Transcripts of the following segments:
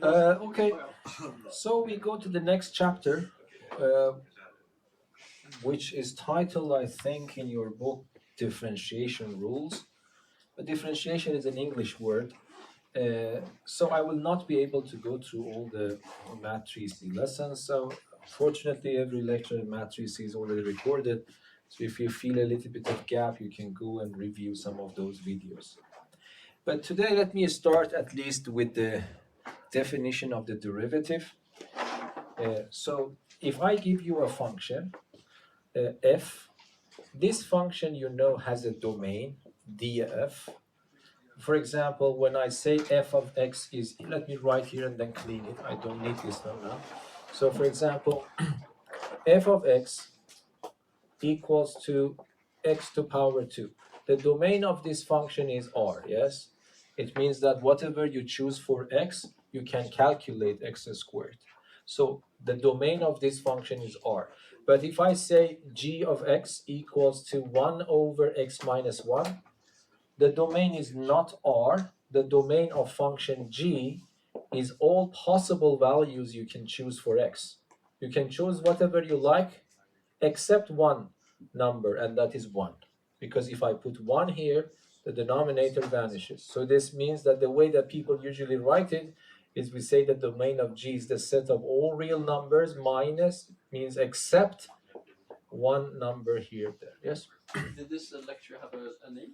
Okay, so we go to the next chapter, which is titled, I think, in your book, Differentiation Rules. But differentiation is an English word, so I will not be able to go through all the Math 3C lessons. So fortunately, every lecture in Math 3C is already recorded. So if you feel a little bit of gap, you can go and review some of those videos. But today, let me start at least with the definition of the derivative. So if I give you a function, f, this function you know has a domain, df. For example, when I say f of x is, let me write here and then clean it. I don't need this one now. So for example, f of x equals to x to power 2. The domain of this function is R, yes? It means that whatever you choose for x, you can calculate x squared. So the domain of this function is R. But if I say g of x equals to 1 over x minus 1, the domain is not R. The domain of function g is all possible values you can choose for x. You can choose whatever you like except one number, and that is 1. Because if I put 1 here, the denominator vanishes. So this means that the way that people usually write it is we say the domain of G is the set of all real numbers minus means except one number here, there. Yes? Did this lecture have a name?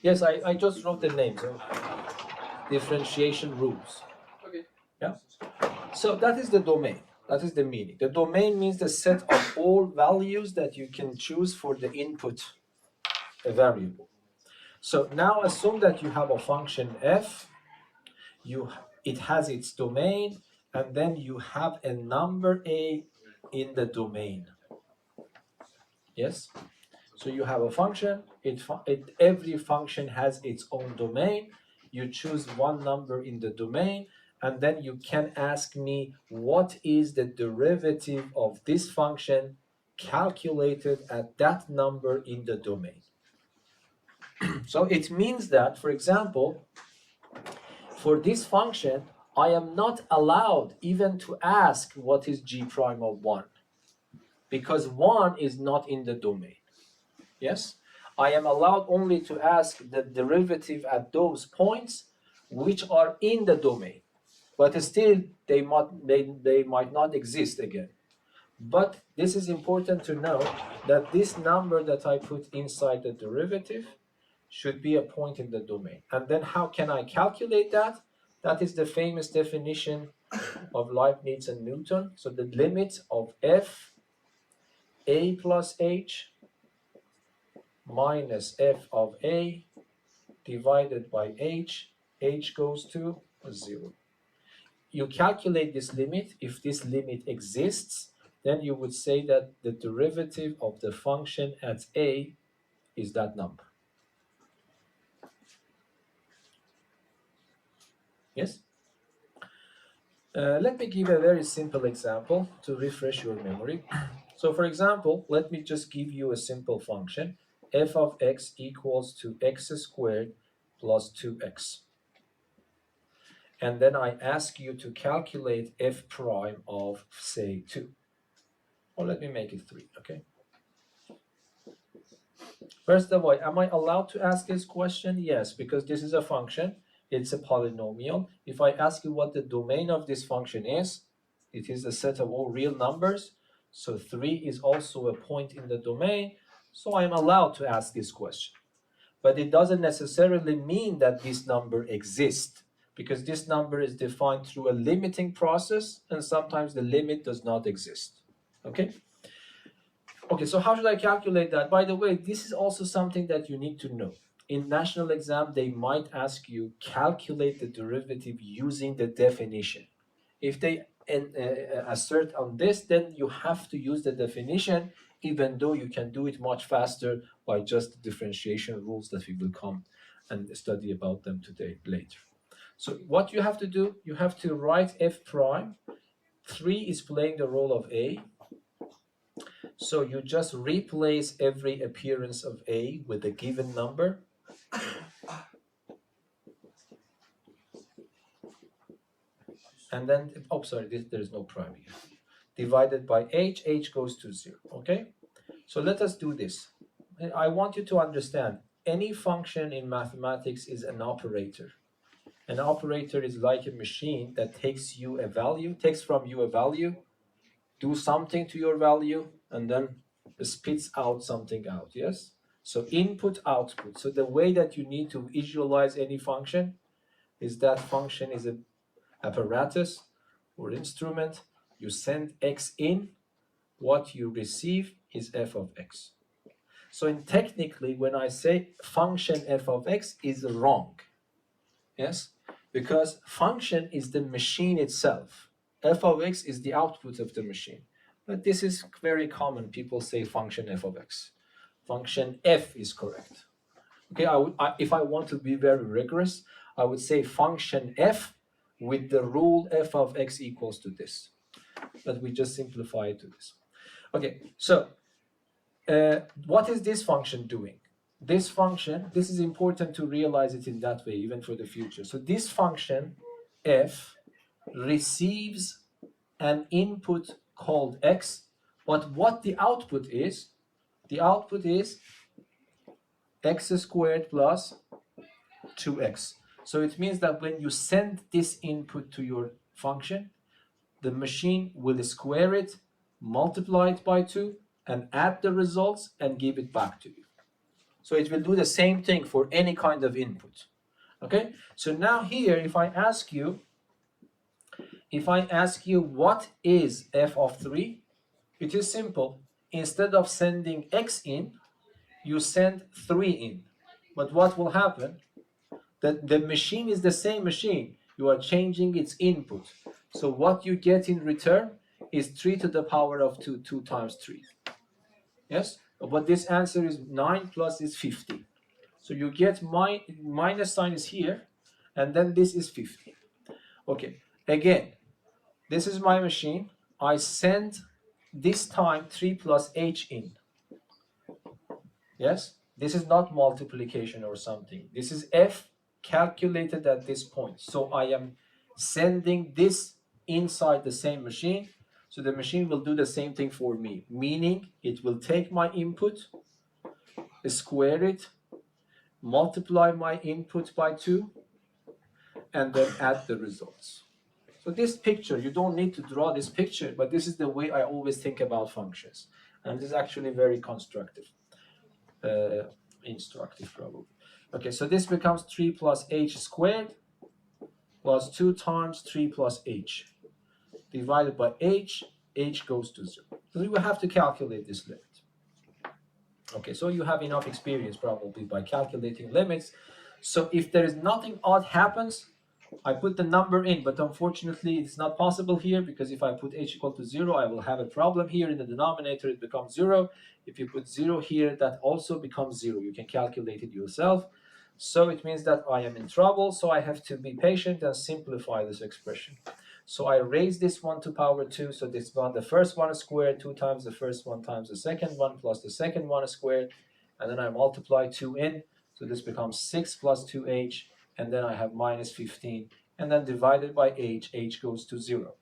Yes, I just wrote the name. So differentiation rules. Okay. Yeah. So that is the domain. That is the meaning. The domain means the set of all values that you can choose for the input variable. So now assume that you have a function f, it has its domain, and then you have a number a in the domain. Yes? So you have a function, every function has its own domain. You choose one number in the domain, and then you can ask me what is the derivative of this function calculated at that number in the domain. So it means that, for example, for this function, I am not allowed even to ask what is g prime of 1, because 1 is not in the domain. Yes? I am allowed only to ask the derivative at those points which are in the domain, but still they might not exist again. But this is important to know that this number that I put inside the derivative should be a point in the domain. And then how can I calculate that? That is the famous definition of Leibniz and Newton. So the limit of f a plus h minus f of a divided by h goes to 0. You calculate this limit. If this limit exists, then you would say that the derivative of the function at a is that number. Yes? Let me give a very simple example to refresh your memory. So for example, let me just give you a simple function. F of x equals to x squared plus 2x. And then I ask you to calculate f prime of, say, 2. Or let me make it 3, okay? First of all, am I allowed to ask this question? Yes, because this is a function. It's a polynomial. If I ask you what the domain of this function is, it is a set of all real numbers. So 3 is also a point in the domain. So I'm allowed to ask this question. But it doesn't necessarily mean that this number exists, because this number is defined through a limiting process, and sometimes the limit does not exist. Okay? Okay, so how should I calculate that? By the way, this is also something that you need to know. In national exam, they might ask you calculate the derivative using the definition. If they assert on this, then you have to use the definition, even though you can do it much faster by just the differentiation rules that we will come and study about them today later. So what you have to do, you have to write f prime. 3 is playing the role of a. So you just replace every appearance of a with a given number. and then, oh, sorry, there is no prime here, divided by h goes to 0, okay? So let us do this. I want you to understand, any function in mathematics is an operator. An operator is like a machine that takes from you a value, do something to your value, and then spits out something out, yes? So input, output. So the way that you need to visualize any function is that function is an apparatus or instrument. You send x in, what you receive is f of x. So technically, when I say function f of x is wrong, yes? Because function is the machine itself. F of x is the output of the machine. But this is very common. People say function f of x. Function f is correct. Okay, if I want to be very rigorous, I would say function f with the rule f of x equals to this. But we just simplify it to this. Okay, so what is this function doing? This function, this is important to realize it in that way, even for the future. So this function, f, receives an input called x, but what the output is x squared plus 2x. So it means that when you send this input to your function, the machine will square it, multiply it by 2, and add the results and give it back to you. So it will do the same thing for any kind of input. Okay? So now here, if I ask you what is f of 3, it is simple. Instead of sending x in, you send 3 in. But what will happen? That the machine is the same machine. You are changing its input. So what you get in return is 3 to the power of 2, 2 times 3. Yes? But this answer is 9 plus is 50. So you get minus sign is here, and then this is 50. Okay, again, this is my machine. I send this time 3 plus h in. Yes? This is not multiplication or something. This is f calculated at this point. So I am sending this inside the same machine. So the machine will do the same thing for me, meaning it will take my input, square it, multiply my input by 2, and then add the results. So this picture, you don't need to draw this picture, but this is the way I always think about functions. And this is actually very constructive, instructive probably. Okay, so this becomes 3 plus h squared plus 2 times 3 plus h divided by h goes to 0. So you will have to calculate this limit. Okay, so you have enough experience probably by calculating limits. So if there is nothing odd happens, I put the number in, but unfortunately it's not possible here, because if I put h equal to 0, I will have a problem here. In the denominator, it becomes 0. If you put 0 here, that also becomes 0. You can calculate it yourself. So it means that I am in trouble, so I have to be patient and simplify this expression. So I raise this one to power 2, so this one, the first one squared, 2 times the first one times the second one, plus the second one squared, and then I multiply 2 in, so this becomes 6 plus 2h, and then I have minus 15, and then divided by h goes to 0.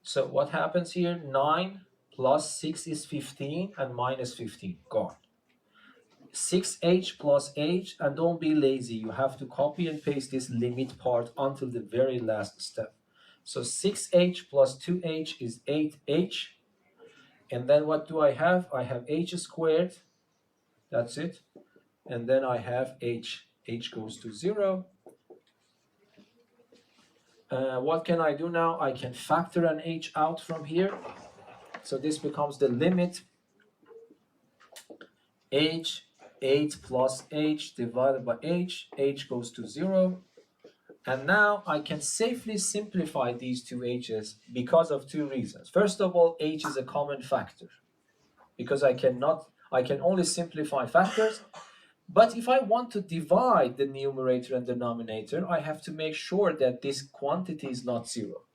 So what happens here? 9 plus 6 is 15, and minus 15, gone. 6h plus h, and don't be lazy, you have to copy and paste this limit part until the very last step. So 6h plus 2h is 8h, and then what do I have? I have h squared, that's it, and then I have h goes to 0. What can I do now? I can factor an h out from here, so this becomes the limit h, 8 plus h divided by h goes to 0. And now I can safely simplify these two h's because of two reasons. First of all, h is a common factor, because I can only simplify factors. But if I want to divide the numerator and denominator, I have to make sure that this quantity is not 0.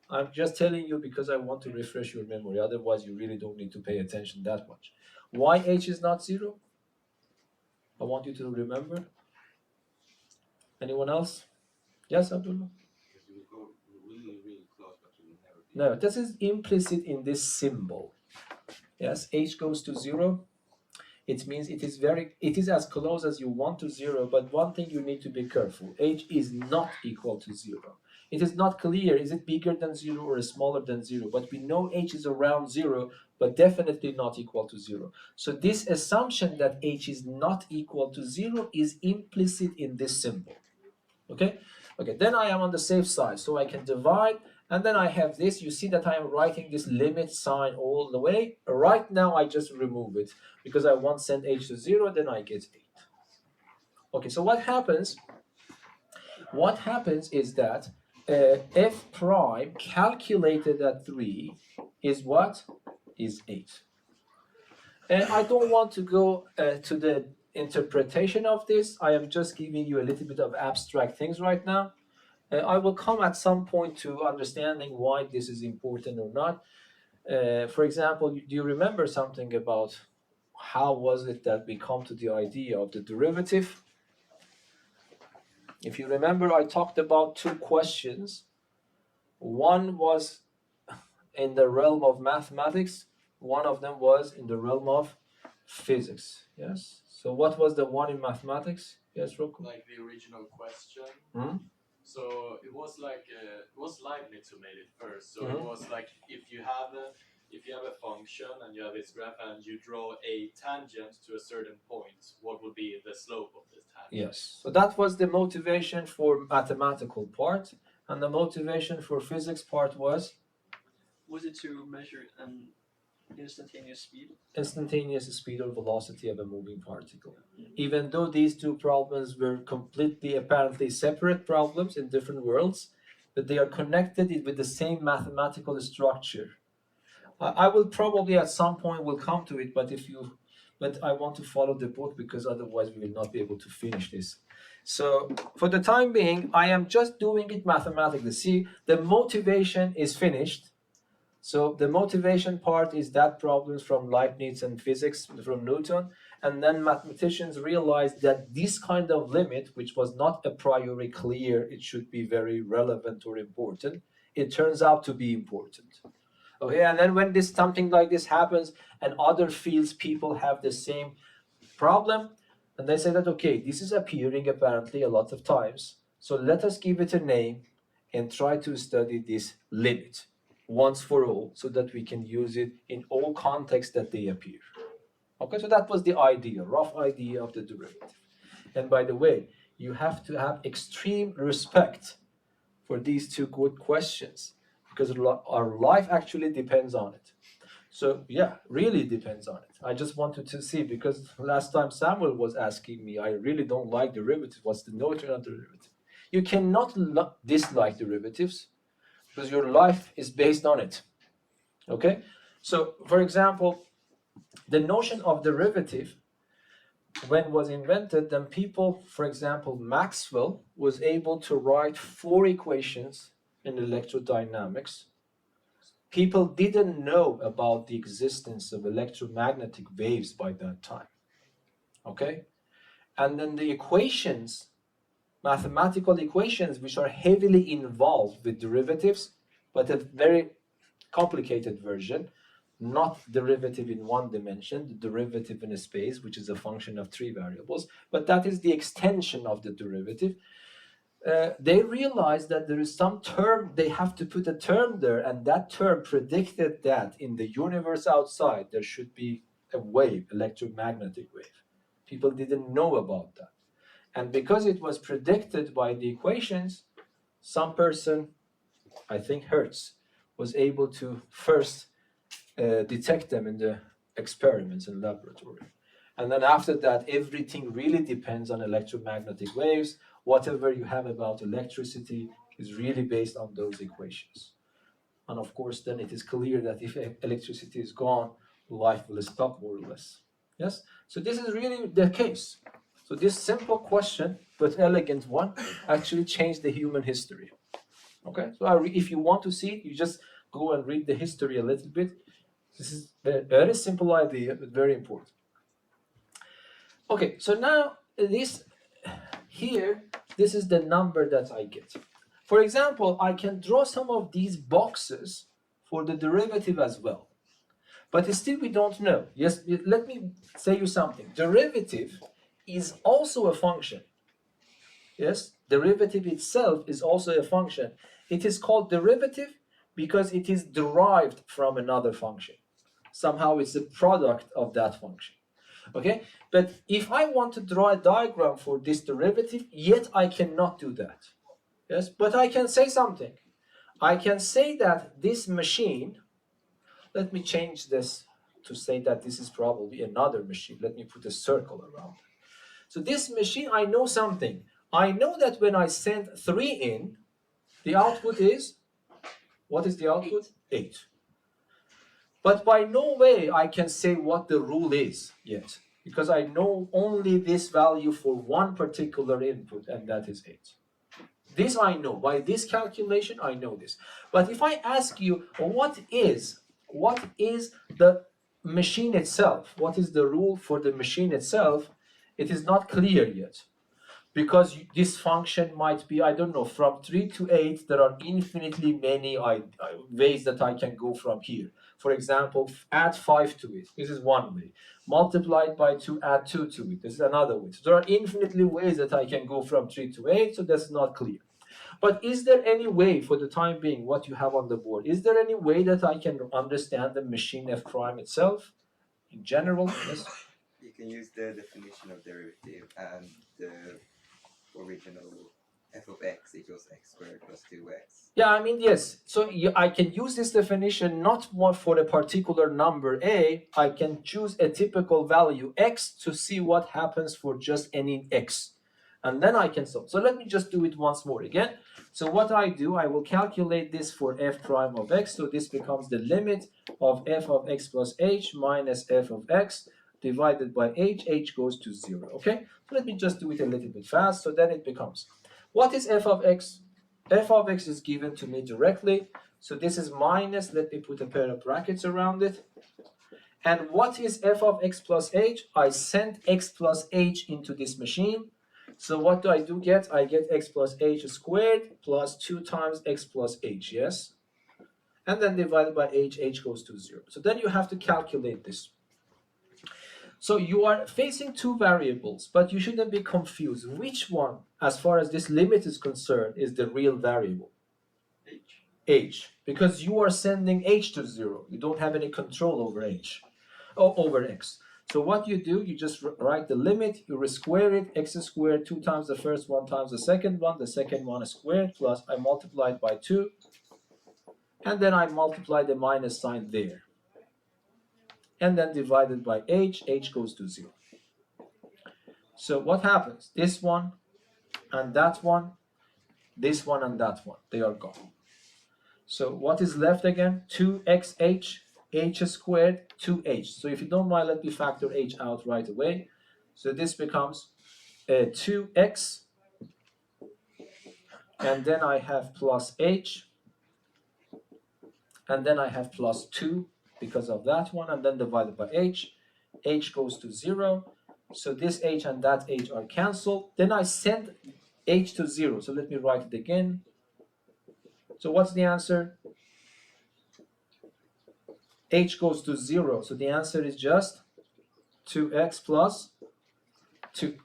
I'm just telling you because I want to refresh your memory. Otherwise, you really don't need to pay attention that much. Why h is not 0? I want you to remember. Anyone else? Yes, Abdullah? No, this is implicit in this symbol. Yes, h goes to 0. It means it is as close as you want to 0, but one thing you need to be careful. H is not equal to 0. It is not clear, is it bigger than 0 or smaller than 0, but we know h is around 0, but definitely not equal to 0. So this assumption that h is not equal to 0 is implicit in this symbol. Okay? Okay, then I am on the safe side, so I can divide, and then I have this. You see that I am writing this limit sign all the way. Right now, I just remove it, because I want send h to 0, then I get 8. Okay, so what happens? What happens is that f prime calculated at 3 is what? Is 8. And I don't want to go to the interpretation of this. I am just giving you a little bit of abstract things right now. I will come at some point to understanding why this is important or not. For example, do you remember something about how was it that we come to the idea of the derivative? If you remember, I talked about two questions. One was in the realm of mathematics. One of them was in the realm of physics. Yes. So what was the one in mathematics? Yes, Roku? Like the original question. Hmm? So it was like it was Leibniz who made it first. So Mhm. it was like if you have a function and you have its graph and you draw a tangent to a certain point, what would be the slope of this tangent? Yes. So that was the motivation for mathematical part, and the motivation for physics part was Was it to measure an instantaneous speed? instantaneous speed or velocity of a moving particle. Even though these two problems were completely apparently separate problems in different worlds, but they are connected with the same mathematical structure. I will probably at some point will come to it, but I want to follow the book, because otherwise we will not be able to finish this. So for the time being, I am just doing it mathematically. See, the motivation is finished. So the motivation part is that problems from Leibniz and physics from Newton, and then mathematicians realized that this kind of limit, which was not a priori clear, it should be very relevant or important, it turns out to be important. Okay, and then when this something like this happens and other fields people have the same problem, and they say that okay, this is appearing apparently a lot of times, so let us give it a name and try to study this limit once for all, so that we can use it in all contexts that they appear. Okay, so that was the idea, rough idea of the derivative. And by the way, you have to have extreme respect for these two good questions, because our life actually depends on it. So yeah, really depends on it. I just wanted to see, because last time Samuel was asking me, I really don't like derivatives. What's the notion of derivative? You cannot dislike derivatives, because your life is based on it. Okay? So, for example, the notion of derivative, when it was invented, then people, for example, Maxwell was able to write 4 equations in electrodynamics. People didn't know about the existence of electromagnetic waves by that time. Okay? And then the equations, mathematical equations, which are heavily involved with derivatives, but a very complicated version, not derivative in one dimension, the derivative in a space, which is a function of 3 variables, but that is the extension of the derivative. They realized that there is some term, they have to put a term there, and that term predicted that in the universe outside there should be a wave, electromagnetic wave. People didn't know about that. And because it was predicted by the equations, some person, I think Hertz, was able to first detect them in the experiments in laboratory. And then after that, everything really depends on electromagnetic waves. Whatever you have about electricity is really based on those equations. And of course, then it is clear that if electricity is gone, life will stop more or less. Yes? So this is really the case. So this simple question, but elegant one, actually changed the human history. Okay? So if you want to see it, you just go and read the history a little bit. This is a very simple idea, but very important. Okay, so now this here, this is the number that I get. For example, I can draw some of these boxes for the derivative as well. But still we don't know. Yes, let me say you something. Derivative is also a function. Yes, derivative itself is also a function. It is called derivative because it is derived from another function. Somehow it's a product of that function. Okay, but if I want to draw a diagram for this derivative, yet I cannot do that. Yes, but I can say something. I can say that this machine, let me change this to say that this is probably another machine. Let me put a circle around it. So this machine, I know something. I know that when I send 3 in, the output is, what is the output? 8. But by no way I can say what the rule is yet, because I know only this value for one particular input, and that is 8. This I know. By this calculation, I know this. But if I ask you, what is the machine itself? What is the rule for the machine itself? It is not clear yet. Because this function might be, I don't know, from 3 to 8, there are infinitely many ways that I can go from here. For example, add 5 to it. This is one way. Multiply it by 2, add 2 to it. This is another way. So there are infinitely ways that I can go from 3 to 8, so that's not clear. But is there any way, for the time being, what you have on the board, is there any way that I can understand the machine f prime itself in general? Yes. You can use the definition of derivative and the original f of x equals x squared plus 2x. Yeah, I mean, yes. So I can use this definition not more for a particular number a. I can choose a typical value x to see what happens for just any x. And then I can solve. So let me just do it once more again. So what I do, I will calculate this for f prime of x. So this becomes the limit of f of x plus h minus f of x divided by h goes to 0. Okay? So let me just do it a little bit fast. So then it becomes, what is f of x? F of x is given to me directly. So this is minus, let me put a pair of brackets around it. And what is f of x plus h? I sent x plus h into this machine. So what do I get? I get x plus h squared plus 2 times x plus h, yes? And then divided by h goes to 0. So then you have to calculate this. So you are facing two variables, but you shouldn't be confused. Which one, as far as this limit is concerned, is the real variable? H. Because you are sending h to 0. You don't have any control over h, or over x. So what you do, you just write the limit, you square it, x squared 2 times the first one times the second one is squared, plus I multiply it by 2, and then I multiply the minus sign there. And then divided by h goes to 0. So what happens? This one and that one, this one and that one, they are gone. So what is left again? 2xh, h squared, 2h. So if you don't mind, let me factor h out right away. So this becomes 2x, and then I have plus h, and then I have plus 2 because of that one, and then divided by h goes to 0. So this h and that h are cancelled. Then I send h to 0. So let me write it again. So what's the answer? H goes to 0. So the answer is just 2x plus 2.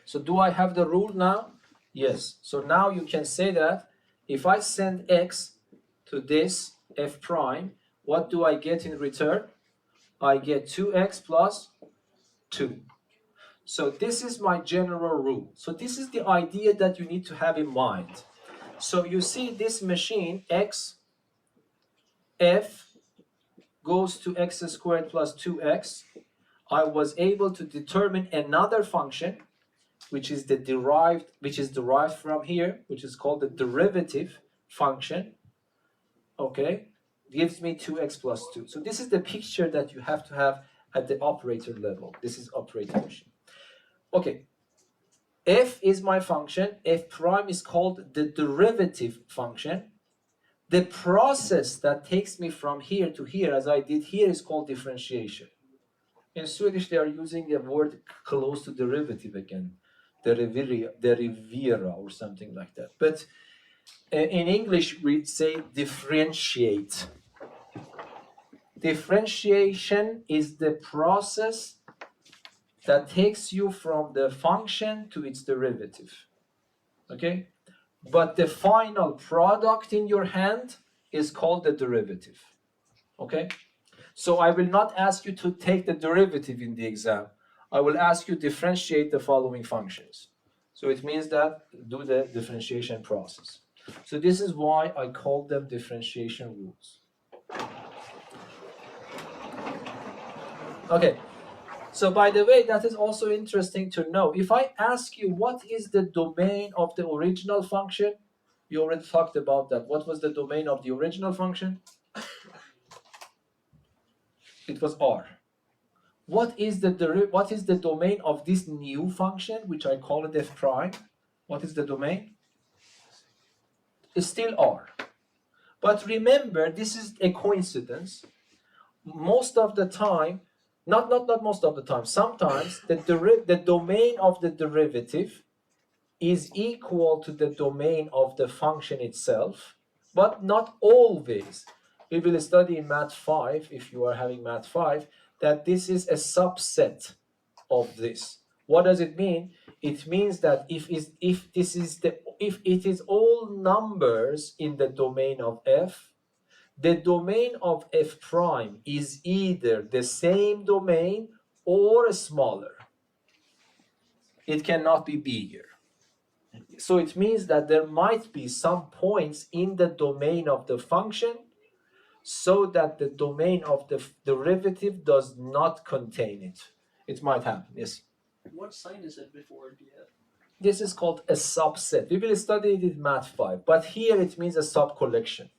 So do I have the rule now? Yes. So now you can say that if I send x to this f prime, what do I get in return? I get 2x plus 2. So this is my general rule. So this is the idea that you need to have in mind. So you see this machine, x, f goes to x squared plus 2x. I was able to determine another function which is derived from here, which is called the derivative function. Okay, gives me 2x plus 2. So this is the picture that you have to have at the operator level. This is operator machine. Okay, f is my function. F prime is called the derivative function. The process that takes me from here to here, as I did here, is called differentiation. In Swedish, they are using a word close to derivative again, derivera or something like that. But In English, we say differentiate. Differentiation is the process that takes you from the function to its derivative. Okay? But the final product in your hand is called the derivative. Okay? So I will not ask you to take the derivative in the exam. I will ask you to differentiate the following functions. So it means that do the differentiation process. So this is why I call them differentiation rules. Okay. So by the way, that is also interesting to know. If I ask you what is the domain of the original function, we already talked about that. What was the domain of the original function? It was R. What is the domain of this new function, which I call it f prime? What is the domain? It's still R. But remember, this is a coincidence. Most of the time, not most of the time, sometimes the domain of the derivative is equal to the domain of the function itself, but not always. We will study in Math 5, if you are having Math 5, that this is a subset of this. What does it mean? It means that if it is all numbers in the domain of f, the domain of f prime is either the same domain or smaller. It cannot be bigger. So it means that there might be some points in the domain of the function so that the domain of the derivative does not contain it. It might happen, yes. What sign is it before df? This is called a subset. We will study it in Math 5, but here it means a sub-collection.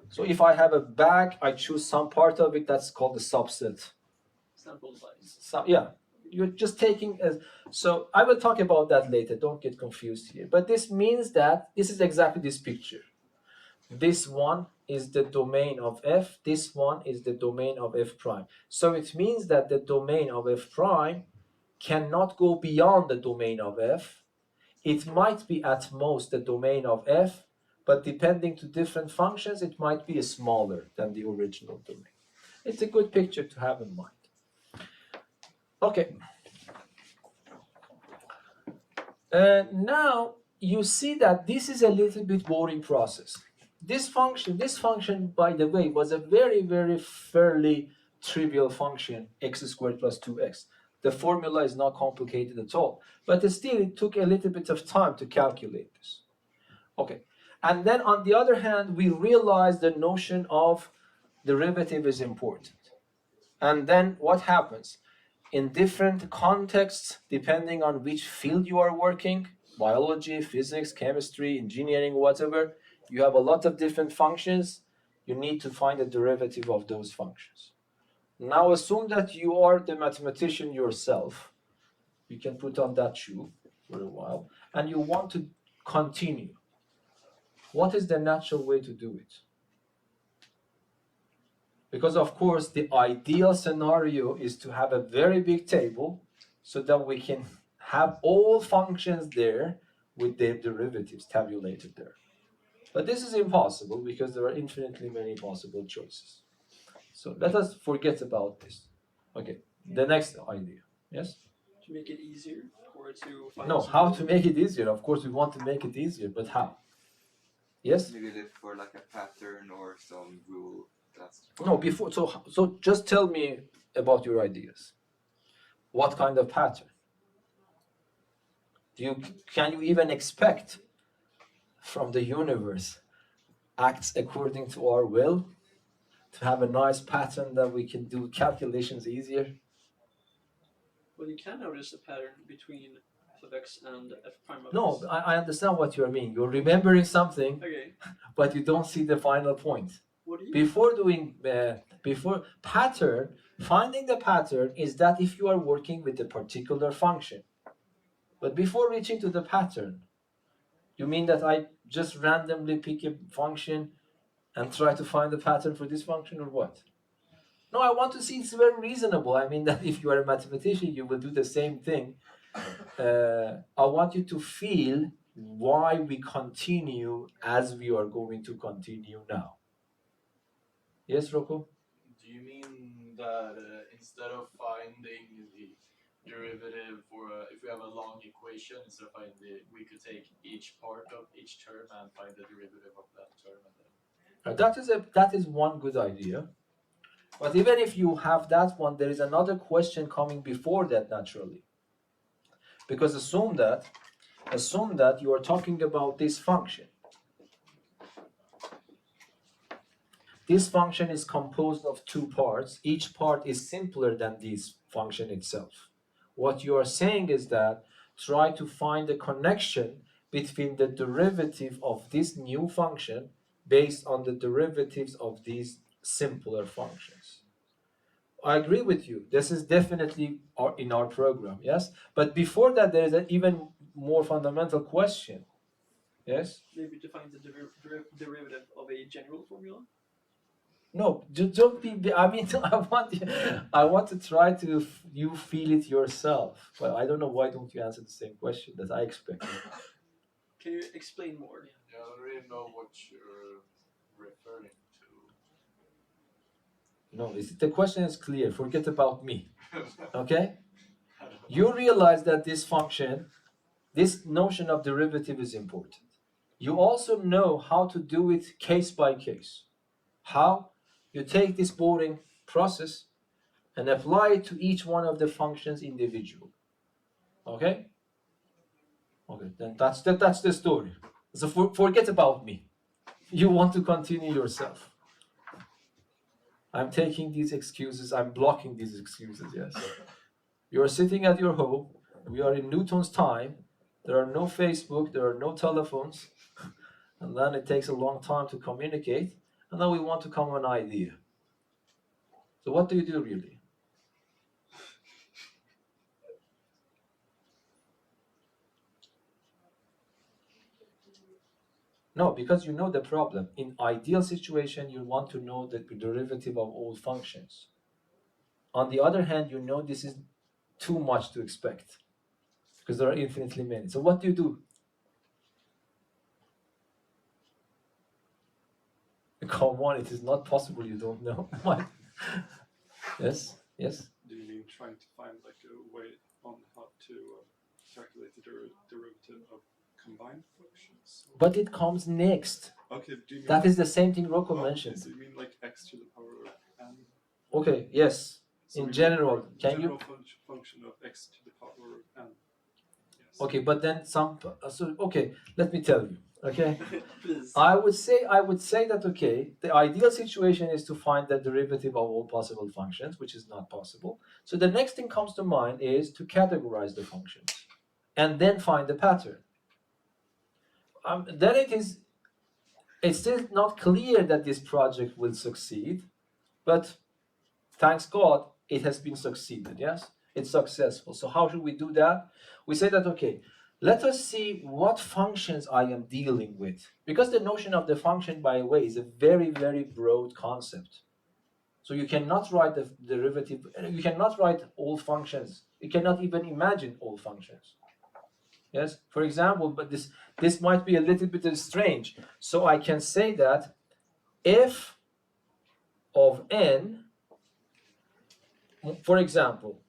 So if I have a bag, I choose some part of it, that's called a subset. Sample size. So, yeah, you're just taking a, so I will talk about that later, don't get confused here. But this means that this is exactly this picture. This one is the domain of f, this one is the domain of f prime. So it means that the domain of f prime cannot go beyond the domain of f. It might be at most the domain of f, but depending to different functions, it might be smaller than the original domain. It's a good picture to have in mind. Okay. Now you see that this is a little bit boring process. This function, by the way, was a very, very fairly trivial function, x squared plus 2x. The formula is not complicated at all, but still it took a little bit of time to calculate this. Okay, and then on the other hand, we realized the notion of derivative is important. And then what happens? In different contexts, depending on which field you are working, biology, physics, chemistry, engineering, whatever, you have a lot of different functions. You need to find a derivative of those functions. Now assume that you are the mathematician yourself. You can put on that shoe for a while, and you want to continue. What is the natural way to do it? Because of course, the ideal scenario is to have a very big table so that we can have all functions there with their derivatives tabulated there. But this is impossible because there are infinitely many possible choices. So let us forget about this. Okay, the next idea. Yes? To make it easier or to find No, some- how to make it easier? Of course, we want to make it easier, but how? Yes? Maybe look for like a pattern or some rule. That's No, before, so just tell me about your ideas. What kind of pattern? Can you even expect from the universe acts according to our will to have a nice pattern that we can do calculations easier? Well, you can notice a pattern between f of x and f prime of No, x. I understand what you mean. You're remembering something, Okay, but you don't see the final point. what do you? Before pattern, finding the pattern is that if you are working with a particular function. But before reaching to the pattern, you mean that I just randomly pick a function and try to find the pattern for this function, or what? No, I want to see it's very reasonable. I mean that if you are a mathematician, you will do the same thing. I want you to feel why we continue as we are going to continue now. Yes, Rocco? Do you mean that instead of finding the derivative for if we have a long equation, instead of finding we could take each part of each term and find the derivative of that term, and then That is one good idea. But even if you have that one, there is another question coming before that naturally. Because assume that you are talking about this function. This function is composed of two parts. Each part is simpler than this function itself. What you are saying is that try to find a connection between the derivative of this new function based on the derivatives of these simpler functions. I agree with you. This is definitely in our program, yes? But before that, there is an even more fundamental question. Yes? Maybe to find the derivative of a general formula. No, don't be. I mean, I want to try to you feel it yourself. But I don't know why don't you answer the same question that I expected. Can you explain more? I don't really know what you're referring No, the question is clear. Forget about me. to. Okay? You realize that this function, this notion of derivative is important. You also know how to do it case by case. How? You take this boring process and apply it to each one of the functions individually. Okay? Okay, then that's the story. So forget about me. You want to continue yourself. I'm taking these excuses, I'm blocking these excuses, yes. You're sitting at your home, we are in Newton's time, there are no Facebook, there are no telephones, and then it takes a long time to communicate, and then we want to come with an idea. So what do you do really? No, because you know the problem. In ideal situation, you want to know the derivative of all functions. On the other hand, you know this is too much to expect because there are infinitely many. So what do you do? Come on, it is not possible you don't know. Yes, yes. Do you mean trying to find like a way on how to calculate the derivative of combined functions? But it comes next. Okay, do you mean That is the same thing Rocco okay, mentioned. so you mean like x to the power of n? Okay, yes. So In we general, mean can general you? function of x to the power of n. Yes. Okay, but then some. So okay, let me tell you. Okay. Please. I would say that okay, the ideal situation is to find the derivative of all possible functions, which is not possible. So the next thing comes to mind is to categorize the functions and then find the pattern. Then it's still not clear that this project will succeed, but thanks God it has been succeeded. Yes, it's successful. So how should we do that? We say that okay, let us see what functions I am dealing with. Because the notion of the function, by the way, is a very, very broad concept. So you cannot write the derivative, you cannot write all functions. You cannot even imagine all functions. Yes, for example, but this might be a little bit strange. So I can say that f of n, for example,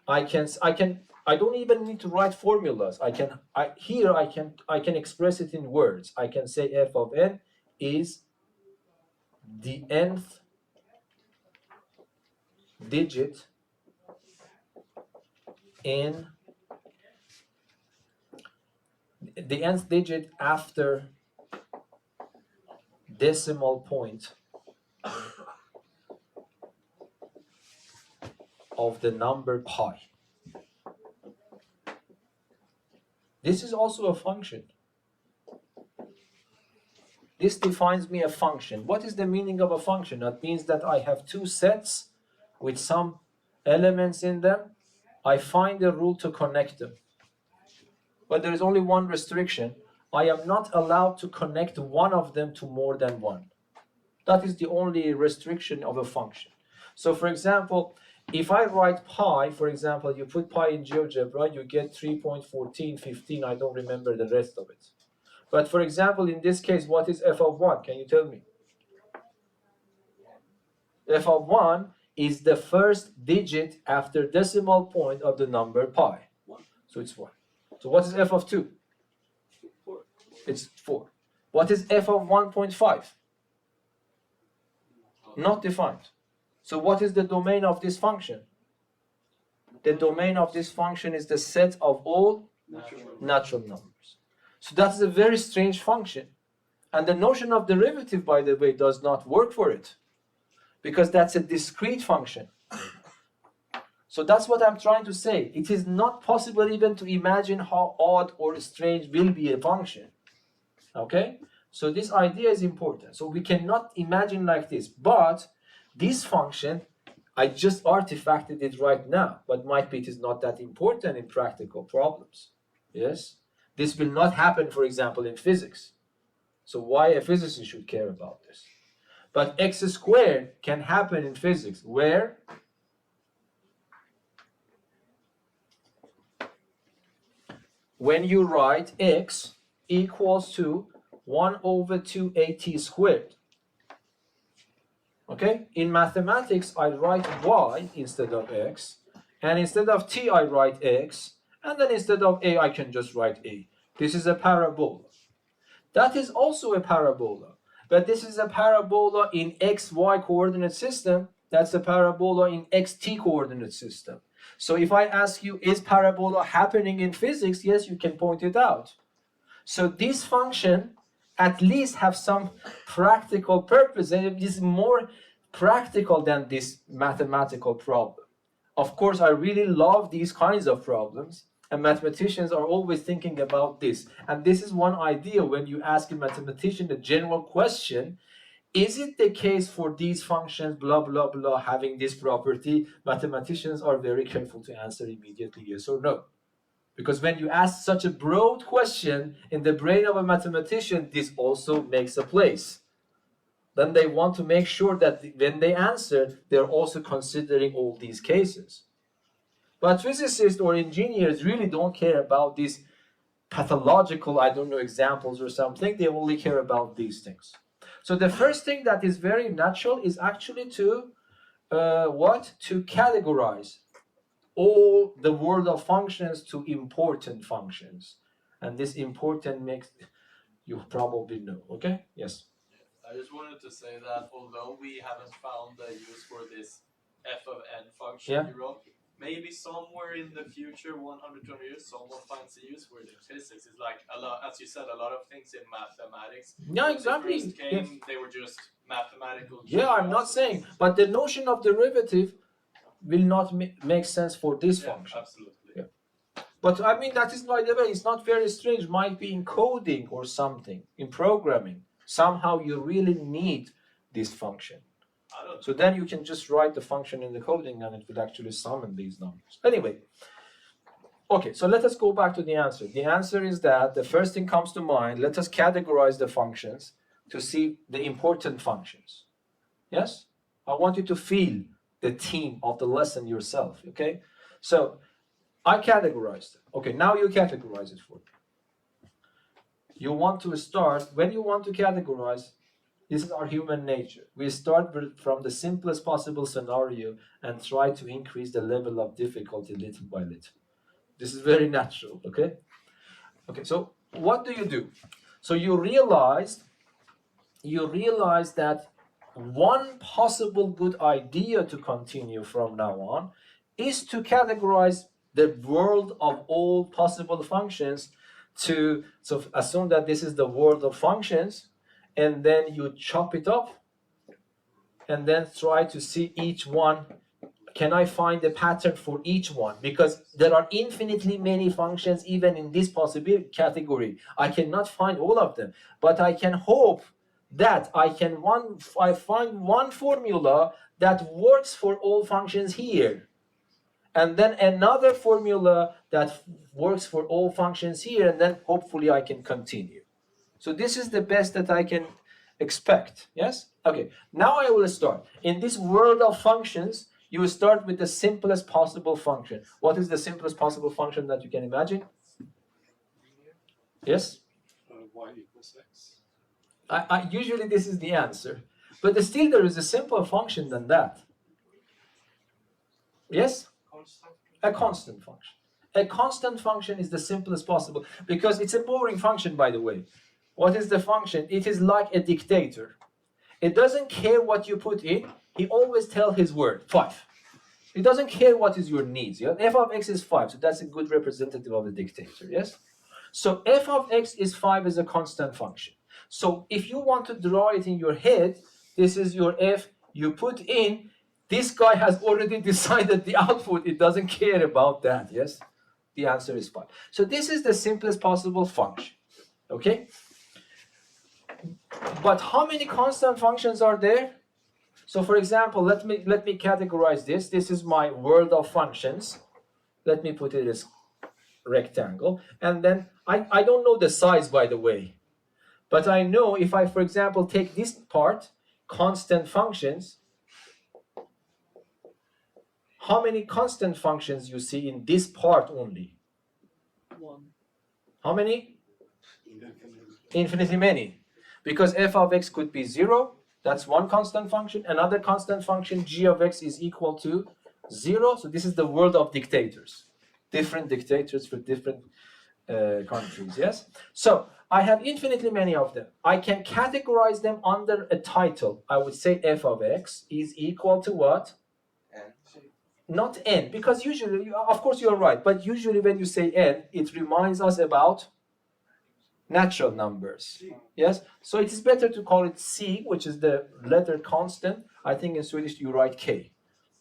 I don't even need to write formulas. I can express it in words. I can say f of n is the nth digit in the nth digit after decimal point of the number pi. This is also a function. This defines me a function. What is the meaning of a function? That means that I have two sets with some elements in them. I find a rule to connect them. But there is only one restriction. I am not allowed to connect one of them to more than one. That is the only restriction of a function. So for example, if I write pi, for example, you put pi in GeoGebra, you get 3.1415. I don't remember the rest of it. But for example, in this case, what is f of 1? Can you tell me? F of 1 is the first digit after decimal point of the number pi. 1. So it's 1. So what is f of 2? 4. It's 4. What is f of 1.5? Not defined. So what is the domain of this function? The domain of this function is the set of all natural numbers. So that is a very strange function. And the notion of derivative, by the way, does not work for it, because that's a discrete function. So that's what I'm trying to say. It is not possible even to imagine how odd or strange will be a function. Okay? So this idea is important. So we cannot imagine like this. But this function, I just artifacted it right now, but might be it is not that important in practical problems. Yes? This will not happen, for example, in physics. So why a physicist should care about this? But x squared can happen in physics, where when you write x equals to 1 over 2at squared. Okay? In mathematics, I write y instead of x, and instead of t, I write x, and then instead of a, I can just write a. This is a parabola. That is also a parabola, but this is a parabola in xy coordinate system. That's a parabola in xt coordinate system. So if I ask you, is parabola happening in physics? Yes, you can point it out. So this function at least have some practical purpose, and it is more practical than this mathematical problem. Of course, I really love these kinds of problems, and mathematicians are always thinking about this. And this is one idea when you ask a mathematician a general question, is it the case for these functions, blah, blah, blah, having this property? Mathematicians are very careful to answer immediately yes or no. Because when you ask such a broad question in the brain of a mathematician, this also makes a place. Then they want to make sure that when they answer, they're also considering all these cases. But physicists or engineers really don't care about these pathological, I don't know, examples or something. They only care about these things. So the first thing that is very natural is actually to to categorize all the world of functions to important functions. And this important makes, you probably know, okay? Yes. I just wanted to say that although we haven't found a use for this f of n function Yeah. you wrote, maybe somewhere in the future, 120 years, someone finds a use for it in physics. It's like a lot, as you said, a lot of things in mathematics. Yeah, When exactly. they first came, Yes. they were just mathematical. Yeah, I'm not saying, but the notion of derivative will not make sense for this function. Absolutely. Yeah. But I mean, that is, by the way, it's not very strange. Might be in coding or something, in programming. Somehow you really need this function. I don't know. So then you can just write the function in the coding and it would actually summon these numbers. Anyway, okay, so let us go back to the answer. The answer is that the first thing comes to mind, let us categorize the functions to see the important functions. Yes? I want you to feel the theme of the lesson yourself, okay? So I categorized it. Okay, now you categorize it for me. You want to start, when you want to categorize, this is our human nature. We start from the simplest possible scenario and try to increase the level of difficulty little by little. This is very natural, okay? Okay, so what do? So you realize that one possible good idea to continue from now on is to categorize the world of all possible functions so assume that this is the world of functions, and then you chop it up and then try to see each one. Can I find a pattern for each one? Because there are infinitely many functions even in this possible category. I cannot find all of them, but I can hope that I find one formula that works for all functions here, and then another formula that works for all functions here, and then hopefully I can continue. So this is the best that I can expect. Yes? Okay, now I will start. In this world of functions, You start with the simplest possible function. What is the simplest possible function that you can imagine? Yes? Y equals x. Usually this is the answer. But still there is a simpler function than that. Yes? A constant function. A constant function is the simplest possible because it's a boring function, by the way. What is the function? It is like a dictator. It doesn't care what you put in. He always tells his word, 5. It doesn't care what is your needs. Yeah? F of x is 5, so that's a good representative of the dictator, yes? So f of x is 5 is a constant function. So if you want to draw it in your head, this is your f, you put in, this guy has already decided the output, it doesn't care about that, yes? The answer is 5. So this is the simplest possible function, okay? But how many constant functions are there? So for example, let me categorize this. This is my world of functions. Let me put it as rectangle. And then I don't know the size, by the way. But I know if I, for example, take this part, constant functions, how many constant functions you see in this part only? 1. How many? Infinitely many. Because f of x could be 0, that's one constant function. Another constant function, g of x is equal to 0. So this is the world of dictators. Different dictators for different countries, yes? So I have infinitely many of them. I can categorize them under a title. I would say f of x is equal to what? N. Not n, because usually, of course you're right, but usually when you say n, it reminds us about natural numbers. Yes? So it is better to call it c, which is the letter constant. I think in Swedish you write k.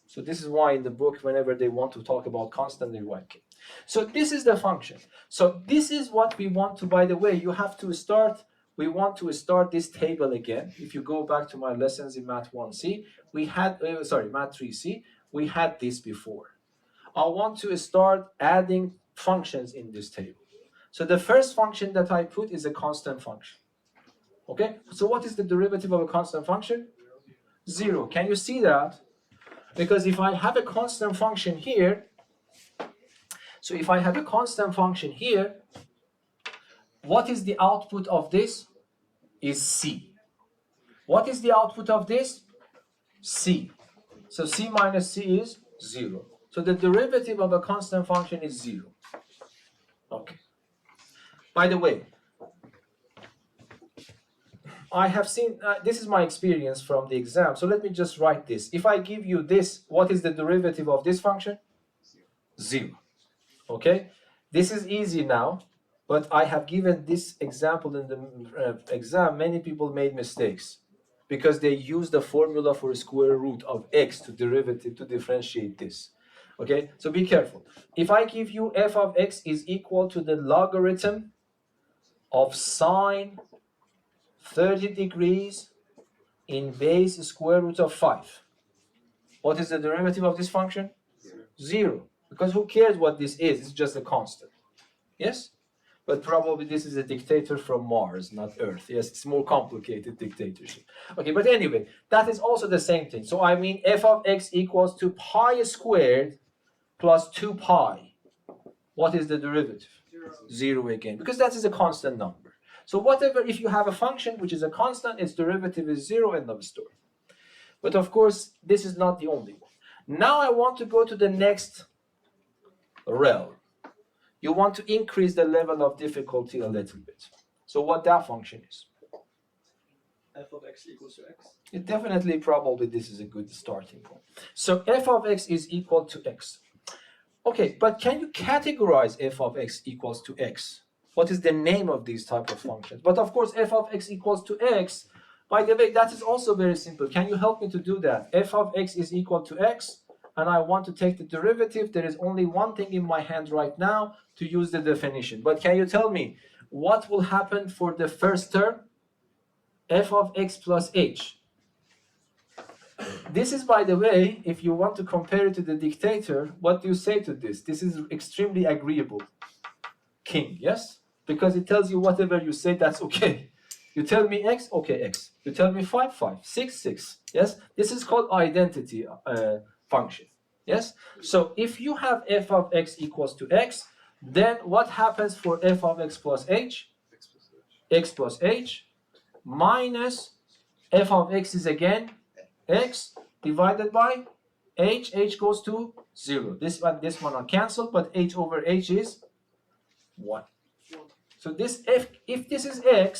So this is why in the book, whenever they want to talk about constant, they write k. So this is the function. So this is what we want to, by the way, you have to start, we want to start this table again. If you go back to my lessons in Math 1C, we had, Math 3C, we had this before. I want to start adding functions in this table. So the first function that I put is a constant function. Okay, so what is the derivative of a constant function? 0. Can you see that? Because if I have a constant function here, so if I have a constant function here, what is the output of this? Is c. What is the output of this? C. So c minus c is 0. So the derivative of a constant function is 0. Okay. By the way, I have seen, this is my experience from the exam, so let me just write this. If I give you this, what is the derivative of this function? 0. Okay? This is easy now, but I have given this example in the exam. Many people made mistakes because they used the formula for a square root of x to derivative to differentiate this. Okay? So be careful. If I give you f of x is equal to the logarithm of sine 30 degrees in base square root of 5. What is the derivative of this function? 0. Because who cares what this is? It's just a constant. Yes? But probably this is a dictator from Mars, not Earth. Yes, it's more complicated dictatorship. Okay, but anyway, that is also the same thing. So I mean f of x equals to pi squared plus 2 pi. What is the derivative? 0 again, because that is a constant number. So whatever, if you have a function which is a constant, its derivative is 0, end of story. But of course, this is not the only one. Now I want to go to the next realm. You want to increase the level of difficulty a little bit. So what that function is? F of x equals to x. It definitely, probably this is a good starting point. So f of x is equal to x. Okay, but can you categorize f of x equals to x? What is the name of these type of functions? But of course, f of x equals to x, by the way, that is also very simple. Can you help me to do that? F of x is equal to x, and I want to take the derivative. There is only one thing in my hand right now to use the definition. But can you tell me what will happen for the first term? F of x plus h. This is, by the way, if you want to compare it to the dictator, what do you say to this? This is extremely agreeable. King, yes? Because it tells you whatever you say, that's okay. You tell me x, okay, x. You tell me 5, 5, 6, 6. Yes? This is called identity function. Yes? So if you have f of x equals to x, then what happens for f of x plus h? X plus h minus f of x is again x divided by h goes to 0. This one are cancelled, but h over h is 1. So this if this is x,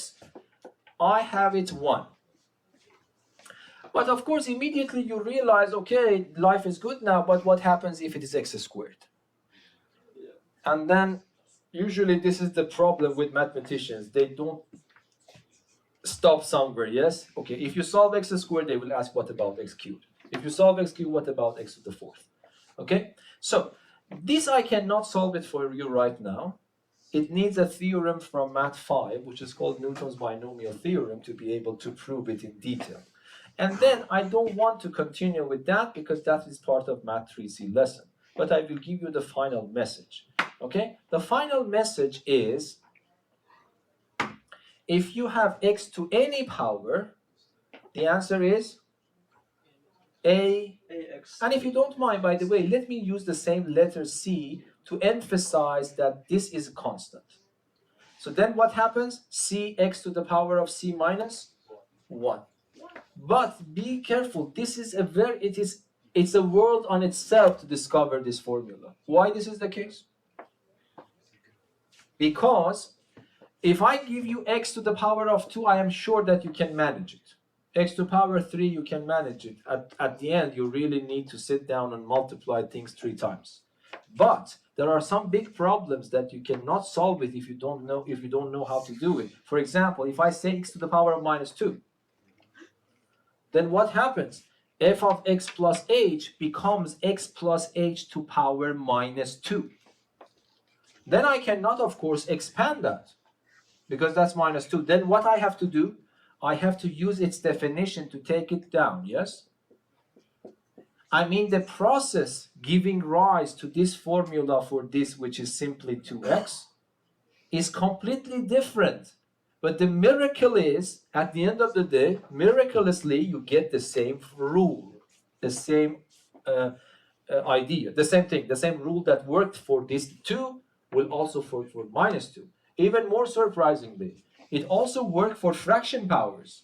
I have it 1. But of course, immediately you realize, okay, life is good now, but what happens if it is x squared? And then usually this is the problem with mathematicians. They don't stop somewhere, yes? Okay, if you solve x squared, they will ask what about x cubed? If you solve x cubed, what about x to the fourth? Okay, so this I cannot solve it for you right now. It needs a theorem from Math 5, which is called Newton's binomial theorem, to be able to prove it in detail. And then I don't want to continue with that because that is part of Math 3C lesson. But I will give you the final message. Okay? The final message is, if you have x to any power, the answer is ax. And if you don't mind, by the way, let me use the same letter C to emphasize that this is a constant. So then what happens? Cx to the power of c minus 1. But be careful, this is it's a world on itself to discover this formula. Why this is the case? Because if I give you x to the power of 2, I am sure that you can manage it. X to the power 3, you can manage it. At the end, you really need to sit down and multiply things 3 times. But there are some big problems that you cannot solve it if you don't know how to do it. For example, if I say x to the power of minus 2, then what happens? F of x plus h becomes x plus h to power minus 2. Then I cannot, of course, expand that because that's minus 2. Then what I have to do? I have to use its definition to take it down, yes? I mean, the process giving rise to this formula for this, which is simply 2x, is completely different. But the miracle is, at the end of the day, miraculously, you get the same rule, the same idea, the same thing, the same rule that worked for this 2 will also work for minus 2. Even more surprisingly, it also worked for fraction powers.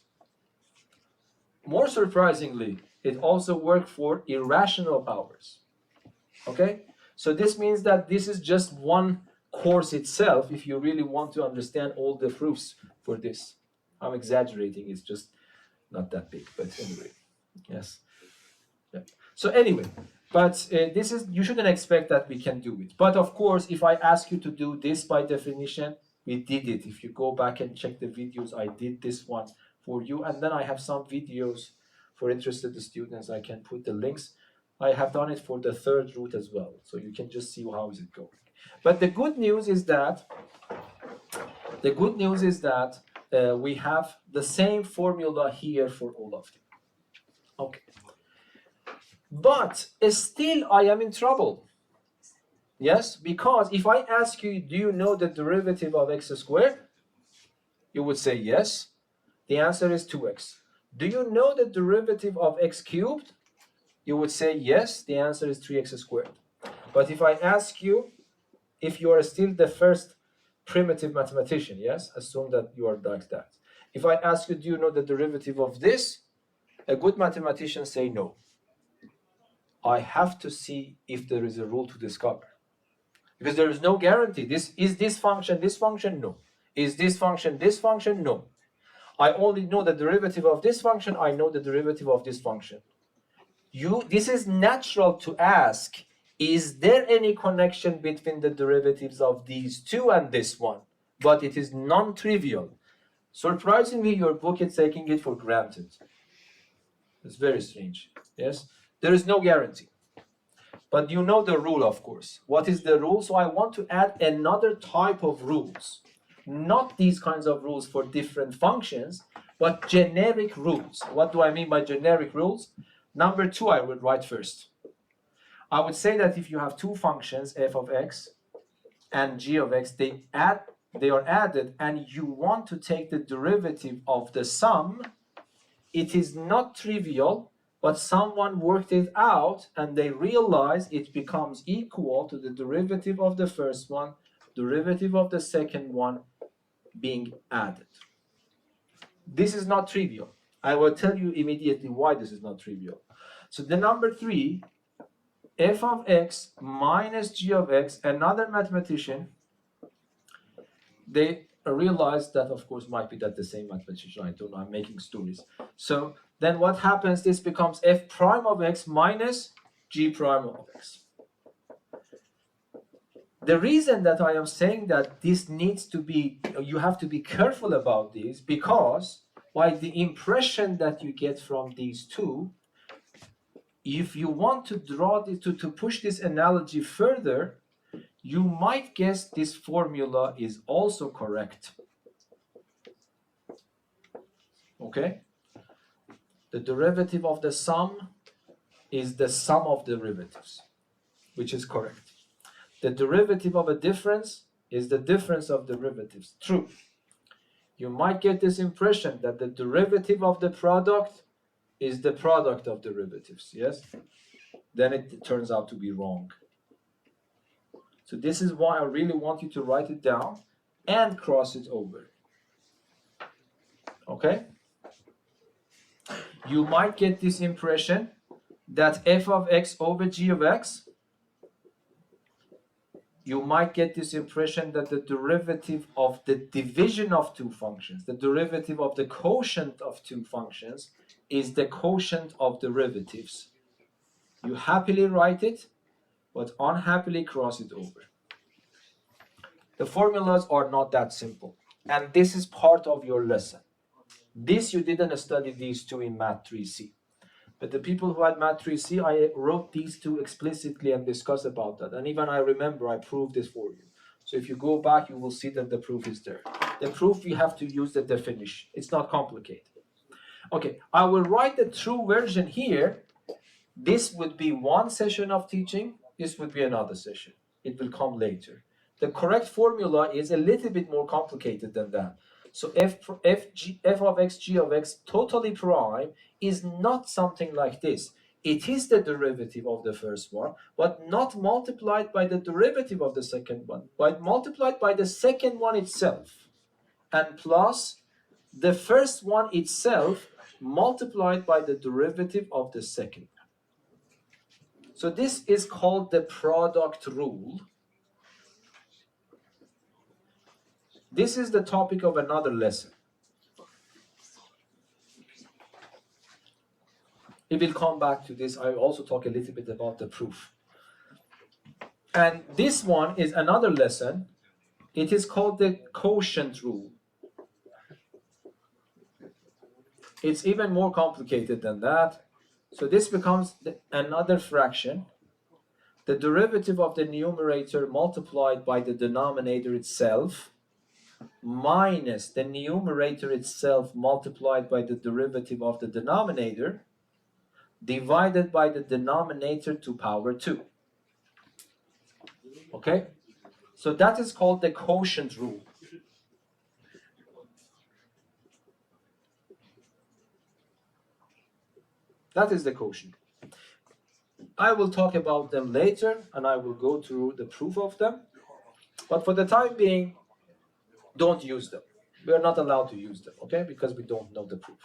More surprisingly, it also worked for irrational powers. Okay? So this means that this is just one course itself if you really want to understand all the proofs for this. I'm exaggerating, it's just not that big, but anyway. Yes. Yeah. So anyway, but this is, you shouldn't expect that we can do it. But of course, if I ask you to do this by definition, we did it. If you go back and check the videos, I did this one for you. And then I have some videos for interested students. I can put the links. I have done it for the third root as well. So you can just see how is it going. But the good news is that we have the same formula here for all of them. Okay. But still I am in trouble. Yes, because if I ask you, do you know the derivative of x squared? You would say yes. The answer is 2x. Do you know the derivative of x cubed? You would say yes. The answer is 3x squared. But if I ask you if you are still the first primitive mathematician, yes, assume that you are like that. If I ask you, do you know the derivative of this? A good mathematician say no. I have to see if there is a rule to discover. Because there is no guarantee. Is this function this function? No. Is this function this function? No. I only know the derivative of this function. I know the derivative of this function. This is natural to ask, is there any connection between the derivatives of these two and this one? But it is non-trivial. Surprisingly, your book is taking it for granted. It's very strange. Yes? There is no guarantee. But you know the rule, of course. What is the rule? So I want to add another type of rules. Not these kinds of rules for different functions, but generic rules. What do I mean by generic rules? Number 2, I would write first. I would say that if you have two functions, f of x and g of x, they are added, and you want to take the derivative of the sum, it is not trivial but someone worked it out and they realized it becomes equal to the derivative of the first one, derivative of the second one being added. This is not trivial. I will tell you immediately why this is not trivial. So the number 3, f of x minus g of x, another mathematician, they realized that, of course, might be that the same mathematician, I don't know, I'm making stories. So then what happens, this becomes f prime of x minus g prime of x. The reason that I am saying that this needs to be, you have to be careful about this, because by the impression that you get from these two, if you want to draw this, to push this analogy further, you might guess this formula is also correct. Okay? The derivative of the sum is the sum of derivatives, which is correct. The derivative of a difference is the difference of derivatives. True. You might get this impression that the derivative of the product is the product of derivatives. Yes? Then it turns out to be wrong. So this is why I really want you to write it down and cross it over. Okay? You might get this impression that f of x over g of x, you might get this impression that the derivative of the division of two functions, the derivative of the quotient of two functions, is the quotient of derivatives. You happily write it, but unhappily cross it over. The formulas are not that simple, and this is part of your lesson. This you didn't study these two in Math 3C. But the people who had Math 3C, I wrote these two explicitly and discussed about that. And even I remember I proved this for you. So if you go back, you will see that the proof is there. The proof, you have to use the definition. It's not complicated. Okay, I will write the true version here. This would be one session of teaching. This would be another session. It will come later. The correct formula is a little bit more complicated than that. So f of x, g of x, totally prime, is not something like this. It is the derivative of the first one, but not multiplied by the derivative of the second one, but multiplied by the second one itself, and plus the first one itself multiplied by the derivative of the second one. So this is called the product rule. This is the topic of another lesson. It will come back to this. I will also talk a little bit about the proof. And this one is another lesson. It is called the quotient rule. It's even more complicated than that. So this becomes another fraction. The derivative of the numerator multiplied by the denominator itself minus the numerator itself multiplied by the derivative of the denominator divided by the denominator to power 2. Okay? So that is called the quotient rule. That is the quotient. I will talk about them later and I will go through the proof of them. But for the time being, don't use them. We are not allowed to use them, okay? Because we don't know the proof.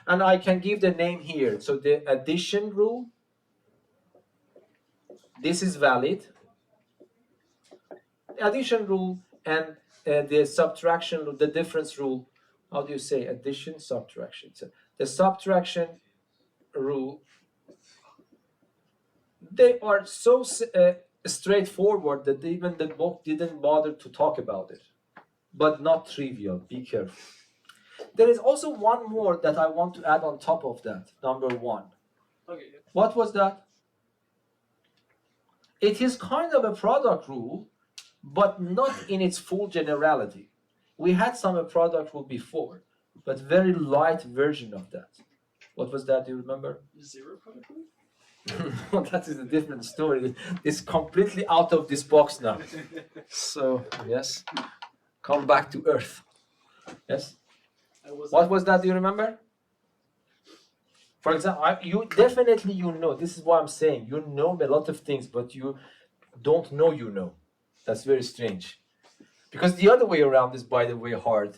And I can give the name here. So the addition rule, this is valid. The addition rule and the subtraction rule, the difference rule, how do you say addition, subtraction? So the subtraction rule, they are so straightforward that even the book didn't bother to talk about it. But not trivial, be careful. There is also one more that I want to add on top of that, number 1. Okay. What was that? It is kind of a product rule, but not in its full generality. We had some product rule before, but very light version of that. What was that, do you remember? Zero product rule? No, that is a different story. It's completely out of this box now. So, yes, come back to earth. Yes? What was that, do you remember? For example, you definitely this is what I'm saying. You know a lot of things, but you don't know you know. That's very strange. Because the other way around is, by the way, hard.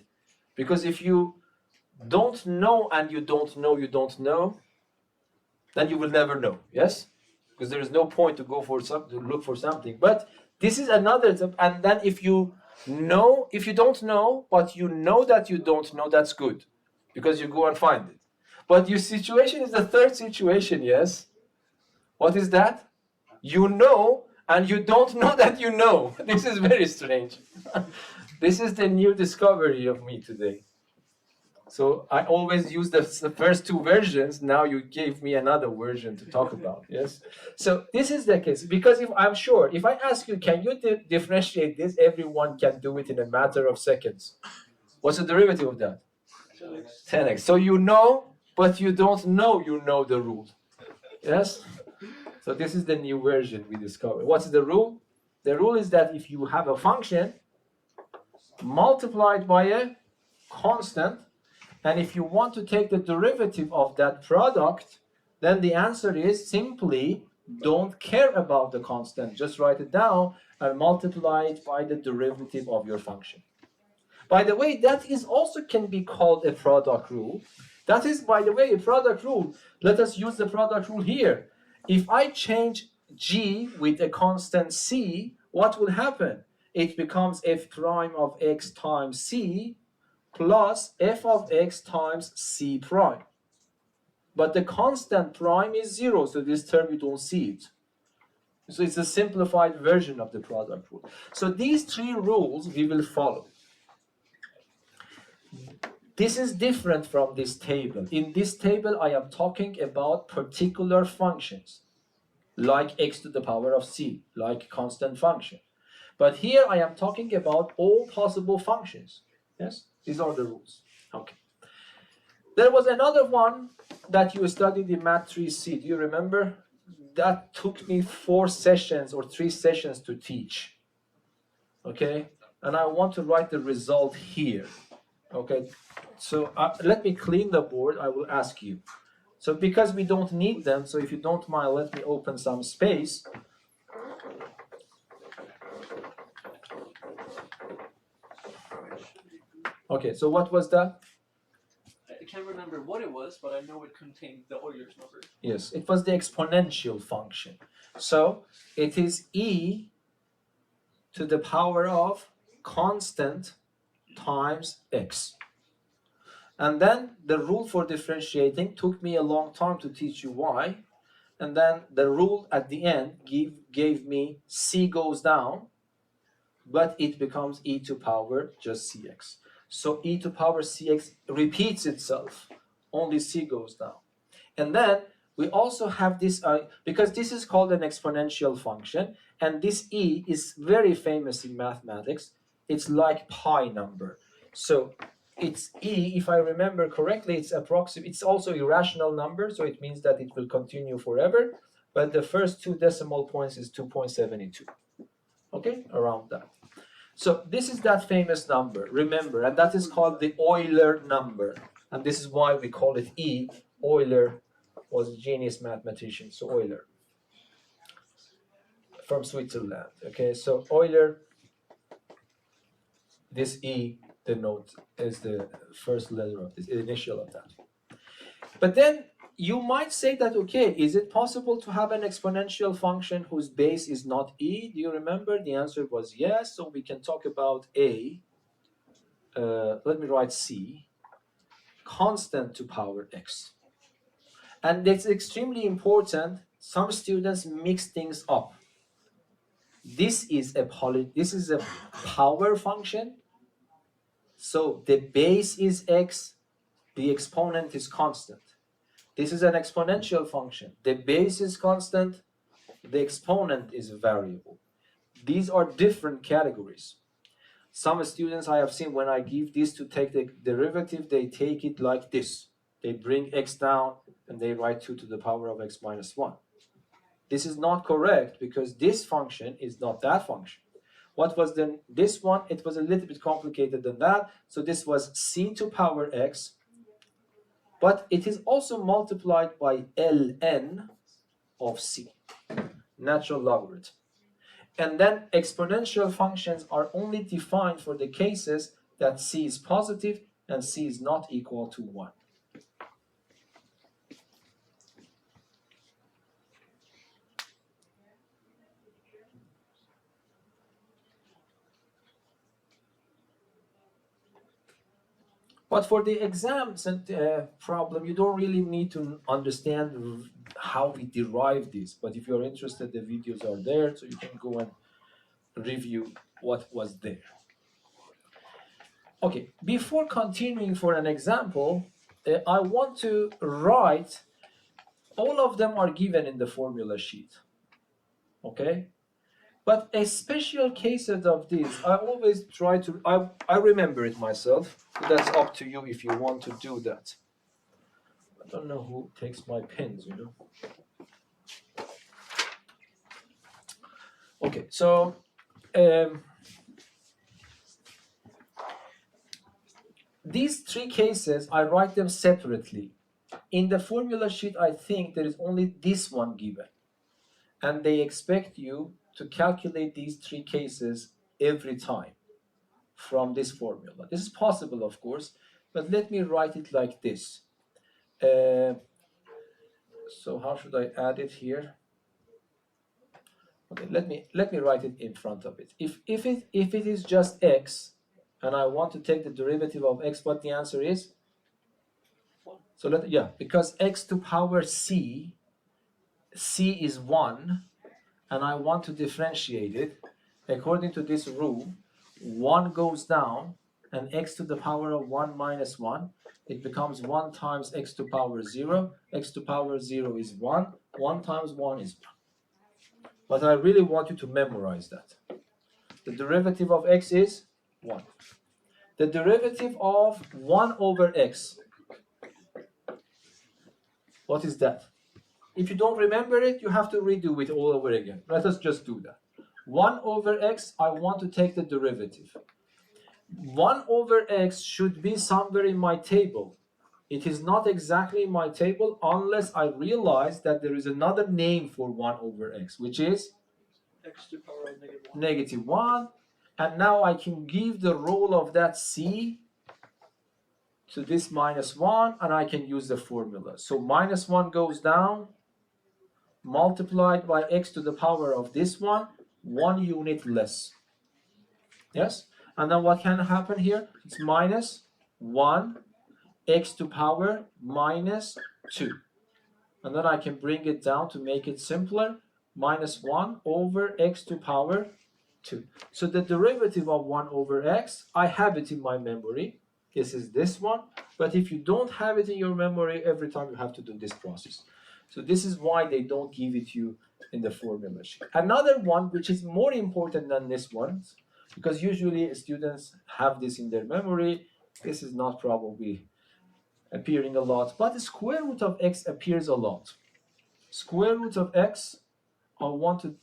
Because if you don't know and you don't know you don't know, then you will never know. Yes? Because there is no point to go for something, to look for something. But this is another, and then if you don't know, but you know that you don't know, that's good. Because you go and find it. But your situation is the third situation, yes? What is that? You know, and you don't know that you know. This is very strange. This is the new discovery of me today. So I always use the first two versions. Now you gave me another version to talk about. Yes. So this is the case, because if I'm sure, if I ask you, can you differentiate this? Everyone can do it in a matter of seconds. What's the derivative of that? 10x. So you know, but you don't know you know the rule. Yes. So this is the new version we discovered. What's the rule? The rule is that if you have a function multiplied by a constant, and if you want to take the derivative of that product, then the answer is simply don't care about the constant. Just write it down and multiply it by the derivative of your function. By the way, that is also can be called a product rule. That is, by the way, a product rule. Let us use the product rule here. If I change g with a constant c, what will happen? It becomes f prime of x times c plus f of x times c prime. But the constant prime is 0, so this term you don't see it. So it's a simplified version of the product rule. So these three rules we will follow. This is different from this table. In this table, I am talking about particular functions, like x to the power of c, like constant function. But here I am talking about all possible functions. Yes, these are the rules. Okay. There was another one that you studied in Math 3C. Do you remember? That took me 4 sessions or 3 sessions to teach. Okay? And I want to write the result here. Okay? So let me clean the board. I will ask you. So because we don't need them, so if you don't mind, let me open some space. Okay, so what was that? I can't remember what it was, but I know it contained the Euler's number. Yes, it was the exponential function. So it is e to the power of constant times x. And then the rule for differentiating took me a long time to teach you why. And then the rule at the end gave me c goes down, but it becomes e to power just cx. So e to power cx repeats itself, only c goes down. And then we also have this, because this is called an exponential function, and this e is very famous in mathematics. It's like pi number. So it's e, if I remember correctly, it's also irrational number, so it means that it will continue forever, but the first 2 decimal points is 2.72. Okay, around that. So this is that famous number, remember, and that is called the Euler number. And this is why we call it E. Euler was a genius mathematician, so Euler. From Switzerland. Okay, so Euler, this E denotes is the first letter of this initial of that. But then you might say that, okay, is it possible to have an exponential function whose base is not e? Do you remember? The answer was yes. So we can talk about a. Let me write c, constant to power x. And it's extremely important. Some students mix things up. This is a power function. So the base is x, the exponent is constant. This is an exponential function. The base is constant, the exponent is variable. These are different categories. Some students I have seen, when I give this to take the derivative, they take it like this. They bring x down and they write 2 to the power of x minus 1. This is not correct because this function is not that function. What was then this one? It was a little bit complicated than that. So this was c to power x but it is also multiplied by ln of c, natural logarithm. And then exponential functions are only defined for the cases that c is positive and c is not equal to 1. But for the exams and problem, you don't really need to understand how we derive this. But if you're interested, the videos are there, so you can go and review what was there. Okay, before continuing for an example, I want to write, all of them are given in the formula sheet. Okay? But a special cases of this, I always try to, I remember it myself. That's up to you if you want to do that. I don't know who takes my pens, you know. Okay, so these three cases, I write them separately. In the formula sheet, I think there is only this one given. And they expect you to calculate these three cases every time from this formula. This is possible, of course, but let me write it like this. So how should I add it here? Okay, let me write it in front of it. If it is just x, and I want to take the derivative of x, what the answer is? So because x to power c is 1, and I want to differentiate it, according to this rule, 1 goes down, and x to the power of 1 minus 1, it becomes 1 times x to power 0. X to power 0 is 1. 1 times 1 is 1. But I really want you to memorize that. The derivative of x is 1. The derivative of 1 over x, what is that? If you don't remember it, you have to redo it all over again. Let us just do that. 1 over x, I want to take the derivative. 1 over x should be somewhere in my table. It is not exactly in my table unless I realize that there is another name for 1 over x, which is X to the power of negative 1. negative 1. And now I can give the role of that c to this minus 1, and I can use the formula. So minus 1 goes down, multiplied by x to the power of this one, 1 unit less. Yes? And then what can happen here? It's minus 1 x to power minus 2. And then I can bring it down to make it simpler. Minus 1 over x to power 2. So the derivative of 1 over x, I have it in my memory. This is this one. But if you don't have it in your memory, every time you have to do this process. So this is why they don't give it to you in the formula sheet. Another one, which is more important than this one, because usually students have this in their memory. This is not probably appearing a lot, but the square root of x appears a lot. Square root of x, I want to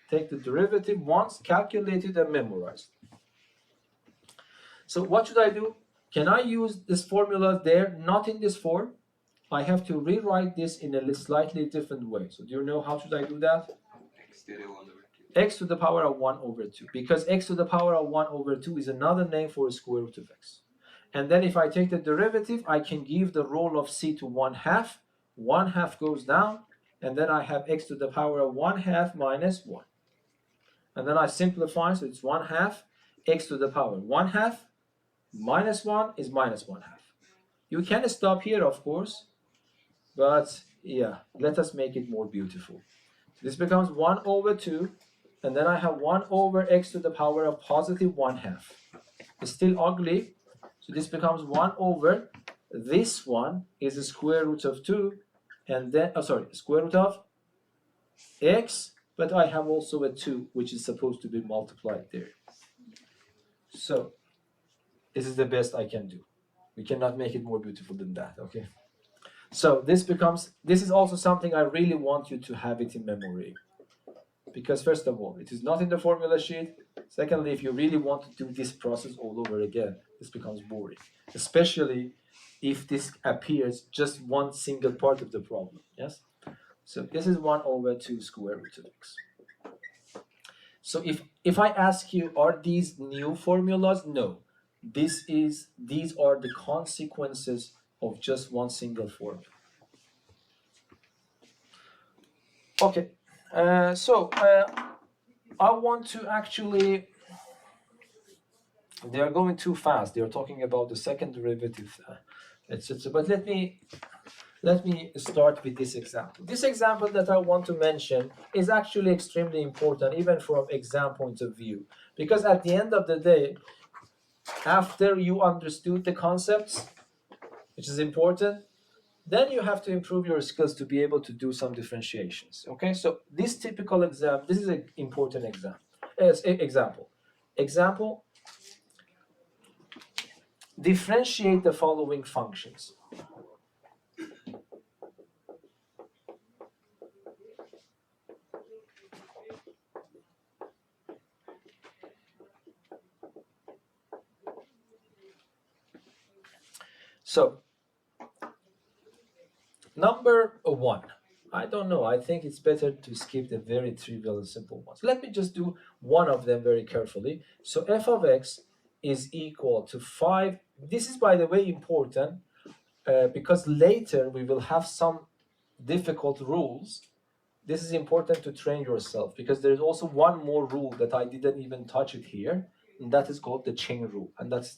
take the derivative once, calculate it, and memorize. So what should I do? Can I use this formula there, not in this form? I have to rewrite this in a slightly different way. So do you know how should I do that? X to the 1 over 2. X to the power of 1 over 2. Because x to the power of 1 over 2 is another name for a square root of x. And then if I take the derivative, I can give the role of c to 1/2. 1/2 goes down, and then I have x to the power of 1/2 minus 1. And then I simplify, so it's 1/2 x to the power 1/2 minus 1 is minus 1/2. You can stop here, of course, but yeah, let us make it more beautiful. This becomes 1 over 2, and then I have 1 over x to the power of positive 1/2. It's still ugly, so this becomes 1 over, this one is the square root of 2, and then, square root of x, but I have also a 2, which is supposed to be multiplied there. So, this is the best I can do. We cannot make it more beautiful than that, okay? So this is also something I really want you to have it in memory. Because first of all, it is not in the formula sheet, Secondly, if you really want to do this process all over again, this becomes boring, especially if this appears just one single part of the problem. Yes. So this is 1 over 2 square root of x. So if I ask you, are these new formulas? No. These are the consequences of just one single formula. Okay. I want to actually. They are going too fast. They are talking about the second derivative, etc. But let me start with this example. This example that I want to mention is actually extremely important, even from exam point of view, because at the end of the day, after you understood the concepts, which is important, then you have to improve your skills to be able to do some differentiations. Okay, so this typical exam, this is an important example. Example, differentiate the following functions. So, number 1. I don't know. I think it's better to skip the very trivial and simple ones. Let me just do one of them very carefully. So f of x is equal to 5. This is, by the way, important because later we will have some difficult rules. This is important to train yourself because there is also one more rule that I didn't even touch it here, and that is called the chain rule. And that's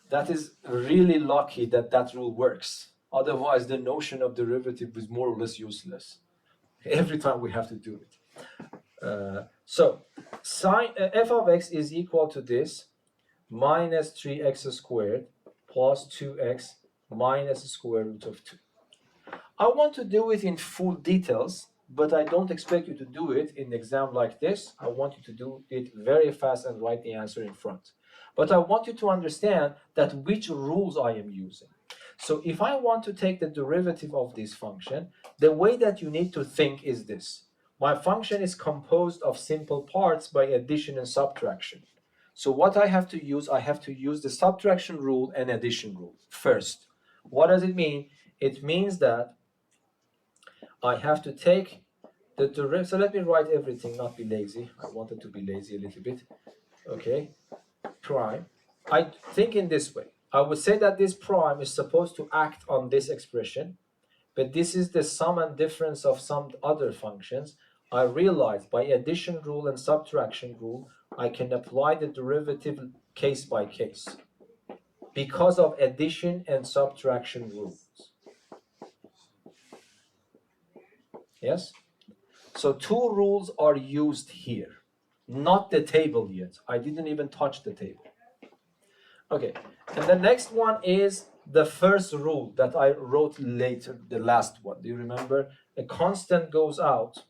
that is really lucky that that rule works. Otherwise, the notion of derivative is more or less useless. Every time we have to do it. So sine f of x is equal to this minus 3x squared plus 2x minus square root of 2. I want to do it in full details, but I don't expect you to do it in an exam like this. I want you to do it very fast and write the answer in front. But I want you to understand that which rules I am using. So if I want to take the derivative of this function, the way that you need to think is this. My function is composed of simple parts by addition and subtraction. So what I have to use, I have to use the subtraction rule and addition rule first. What does it mean? It means that I have to take the derivative. So let me write everything, not be lazy. I wanted to be lazy a little bit. Okay, prime. I think in this way. I would say that this prime is supposed to act on this expression, but this is the sum and difference of some other functions. I realize by addition rule and subtraction rule, I can apply the derivative case by case because of addition and subtraction rules. Yes? So 2 rules are used here, not the table yet. I didn't even touch the table. Okay, and the next one is the first rule that I wrote later, the last one. Do you remember? A constant goes out,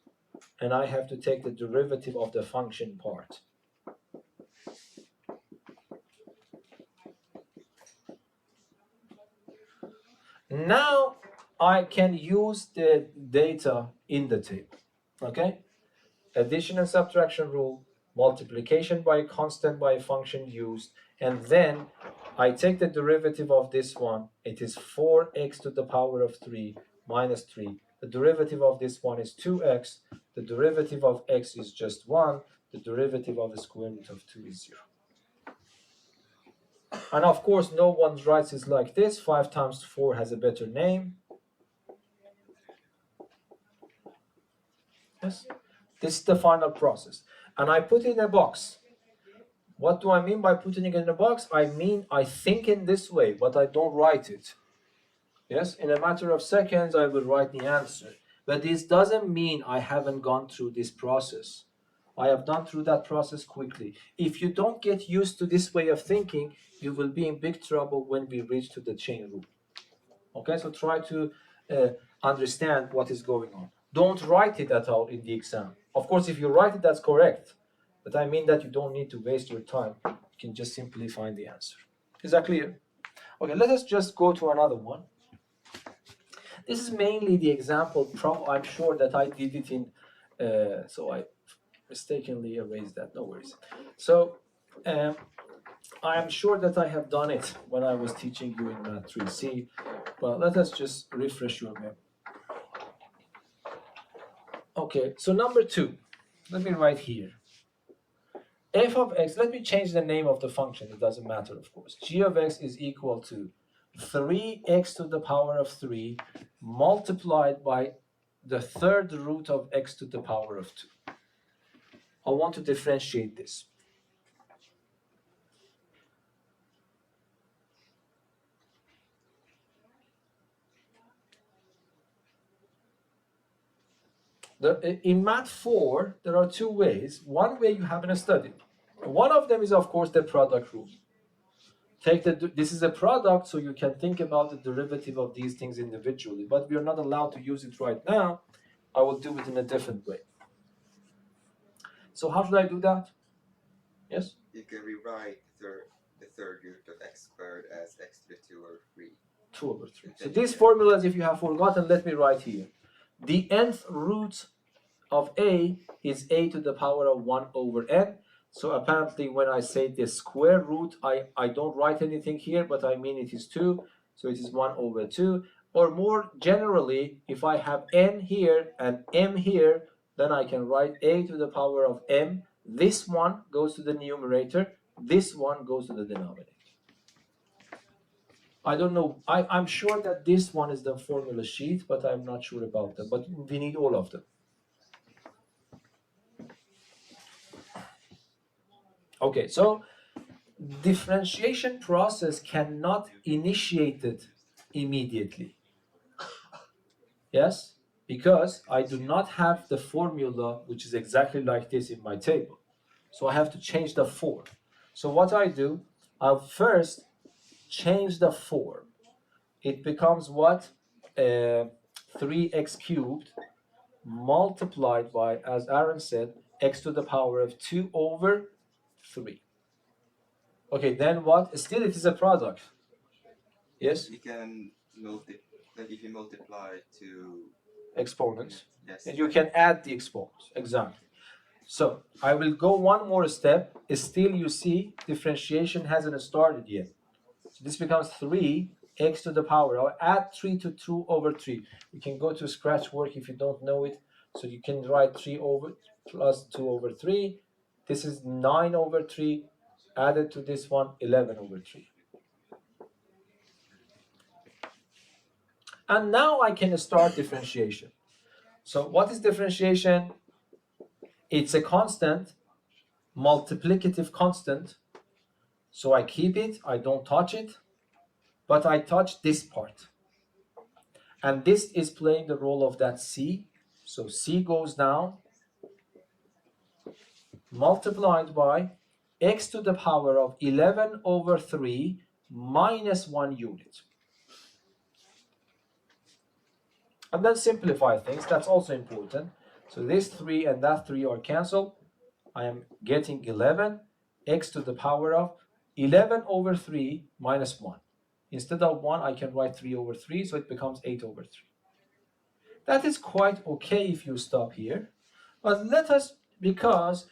and I have to take the derivative of the function part. Now I can use the data in the table. Okay? Addition and subtraction rule, multiplication by a constant by a function used, and then I take the derivative of this one. It is 4x to the power of 3 minus 3. The derivative of this one is 2x. The derivative of x is just 1. The derivative of the square root of 2 is 0. And of course, no one writes it like this. 5 times 4 has a better name. Yes? This is the final process. And I put it in a box. What do I mean by putting it in a box? I mean I think in this way, but I don't write it. Yes, in a matter of seconds, I will write the answer. But this doesn't mean I haven't gone through this process. I have gone through that process quickly. If you don't get used to this way of thinking, you will be in big trouble when we reach to the chain rule. Okay, so try to understand what is going on. Don't write it at all in the exam. Of course, if you write it, that's correct. But I mean that you don't need to waste your time. You can just simply find the answer. Is that clear? Okay, let us just go to another one. This is mainly the example. I'm sure that I did it in, so I mistakenly erased that, no worries. So I am sure that I have done it when I was teaching you in Math 3C, but let us just refresh your memory. Okay, so number 2, let me write here. F of x, let me change the name of the function, it doesn't matter of course. G of x is equal to 3x to the power of 3 multiplied by the third root of x to the power of 2. I want to differentiate this. In Math 4, there are 2 ways. One way you haven't studied. One of them is, of course, the product rule. This is a product, so you can think about the derivative of these things individually, but we are not allowed to use it right now. I will do it in a different way. So how should I do that? Yes? You can rewrite the third root of x squared as x to the 2 over 3. 2 over 3. So these formulas, if you have forgotten, let me write here. The nth root of a is a to the power of 1 over n. So apparently when I say the square root, I don't write anything here, but I mean it is 2. So it is 1 over 2. Or more generally, if I have n here and m here, then I can write a to the power of m. This one goes to the numerator. This one goes to the denominator. I don't know. I'm sure that this one is the formula sheet, but I'm not sure about them. But we need all of them. Okay, so differentiation process cannot initiate it immediately. Yes, because I do not have the formula which is exactly like this in my table. So I have to change the form. So what I do, I'll first change the form. It becomes what? 3x cubed multiplied by, as Aaron said, x to the power of 2 over 3. Okay, then what? Still it is a product. Yes? You can like if you multiply to Exponents. yes, And you can add the exponents. Exactly. So I will go one more step. Still you see differentiation hasn't started yet. So this becomes 3x to the power. I'll add 3 to 2 over 3. We can go to scratch work if you don't know it. So you can write 3 over plus 2 over 3. This is 9 over 3. Added to this one, 11 over 3. And now I can start differentiation. So what is differentiation? It's a constant, multiplicative constant. So I keep it, I don't touch it, but I touch this part. And this is playing the role of that c. So c goes down, multiplied by x to the power of 11 over 3 minus 1 unit. And then simplify things, that's also important. So this 3 and that 3 are cancelled. I am getting 11 x to the power of 11 over 3 minus 1. Instead of 1, I can write 3 over 3, so it becomes 8 over 3. That is quite okay if you stop here. But let us, because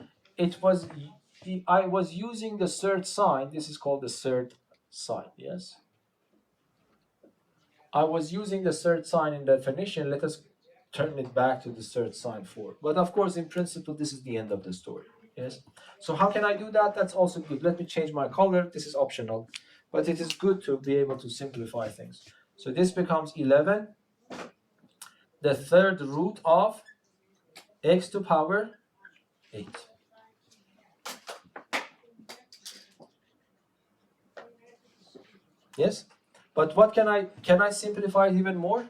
I was using the third sign, this is called the third sign, yes? I was using the third sign in definition, let us turn it back to the third sign for. But of course, in principle, this is the end of the story, yes? So how can I do that? That's also good. Let me change my color, this is optional. But it is good to be able to simplify things. So this becomes 11, the third root of x to power 8. Yes? But what can I simplify it even more?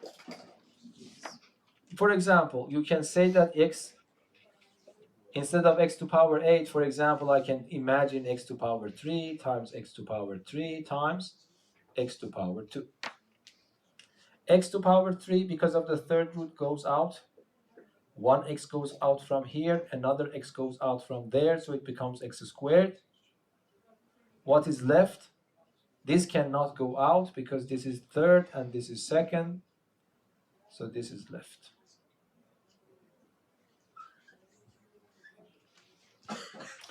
For example, you can say that x, instead of x to power 8, for example, I can imagine x to power 3 times x to power 3 times x to power 2. X to power 3, because of the third root, goes out. One x goes out from here, another x goes out from there, so it becomes x squared. What is left? This cannot go out because this is third and this is second, so this is left.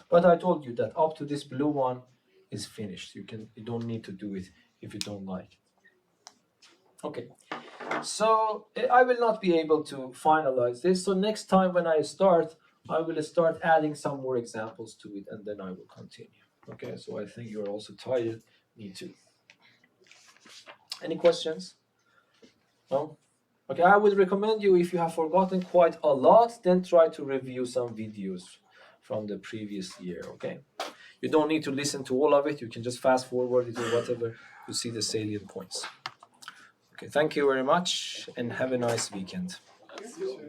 But I told you that up to this blue one is finished. You don't need to do it if you don't like it. Okay. So I will not be able to finalize this. So next time when I start, I will start adding some more examples to it, and then I will continue. Okay, so I think you're also tired. Me too. Any questions? No? Okay, I would recommend you, if you have forgotten quite a lot, then try to review some videos from the previous year, okay? You don't need to listen to all of it. You can just fast forward it or whatever to see the salient points. Okay, thank you very much and have a nice weekend. That's cool.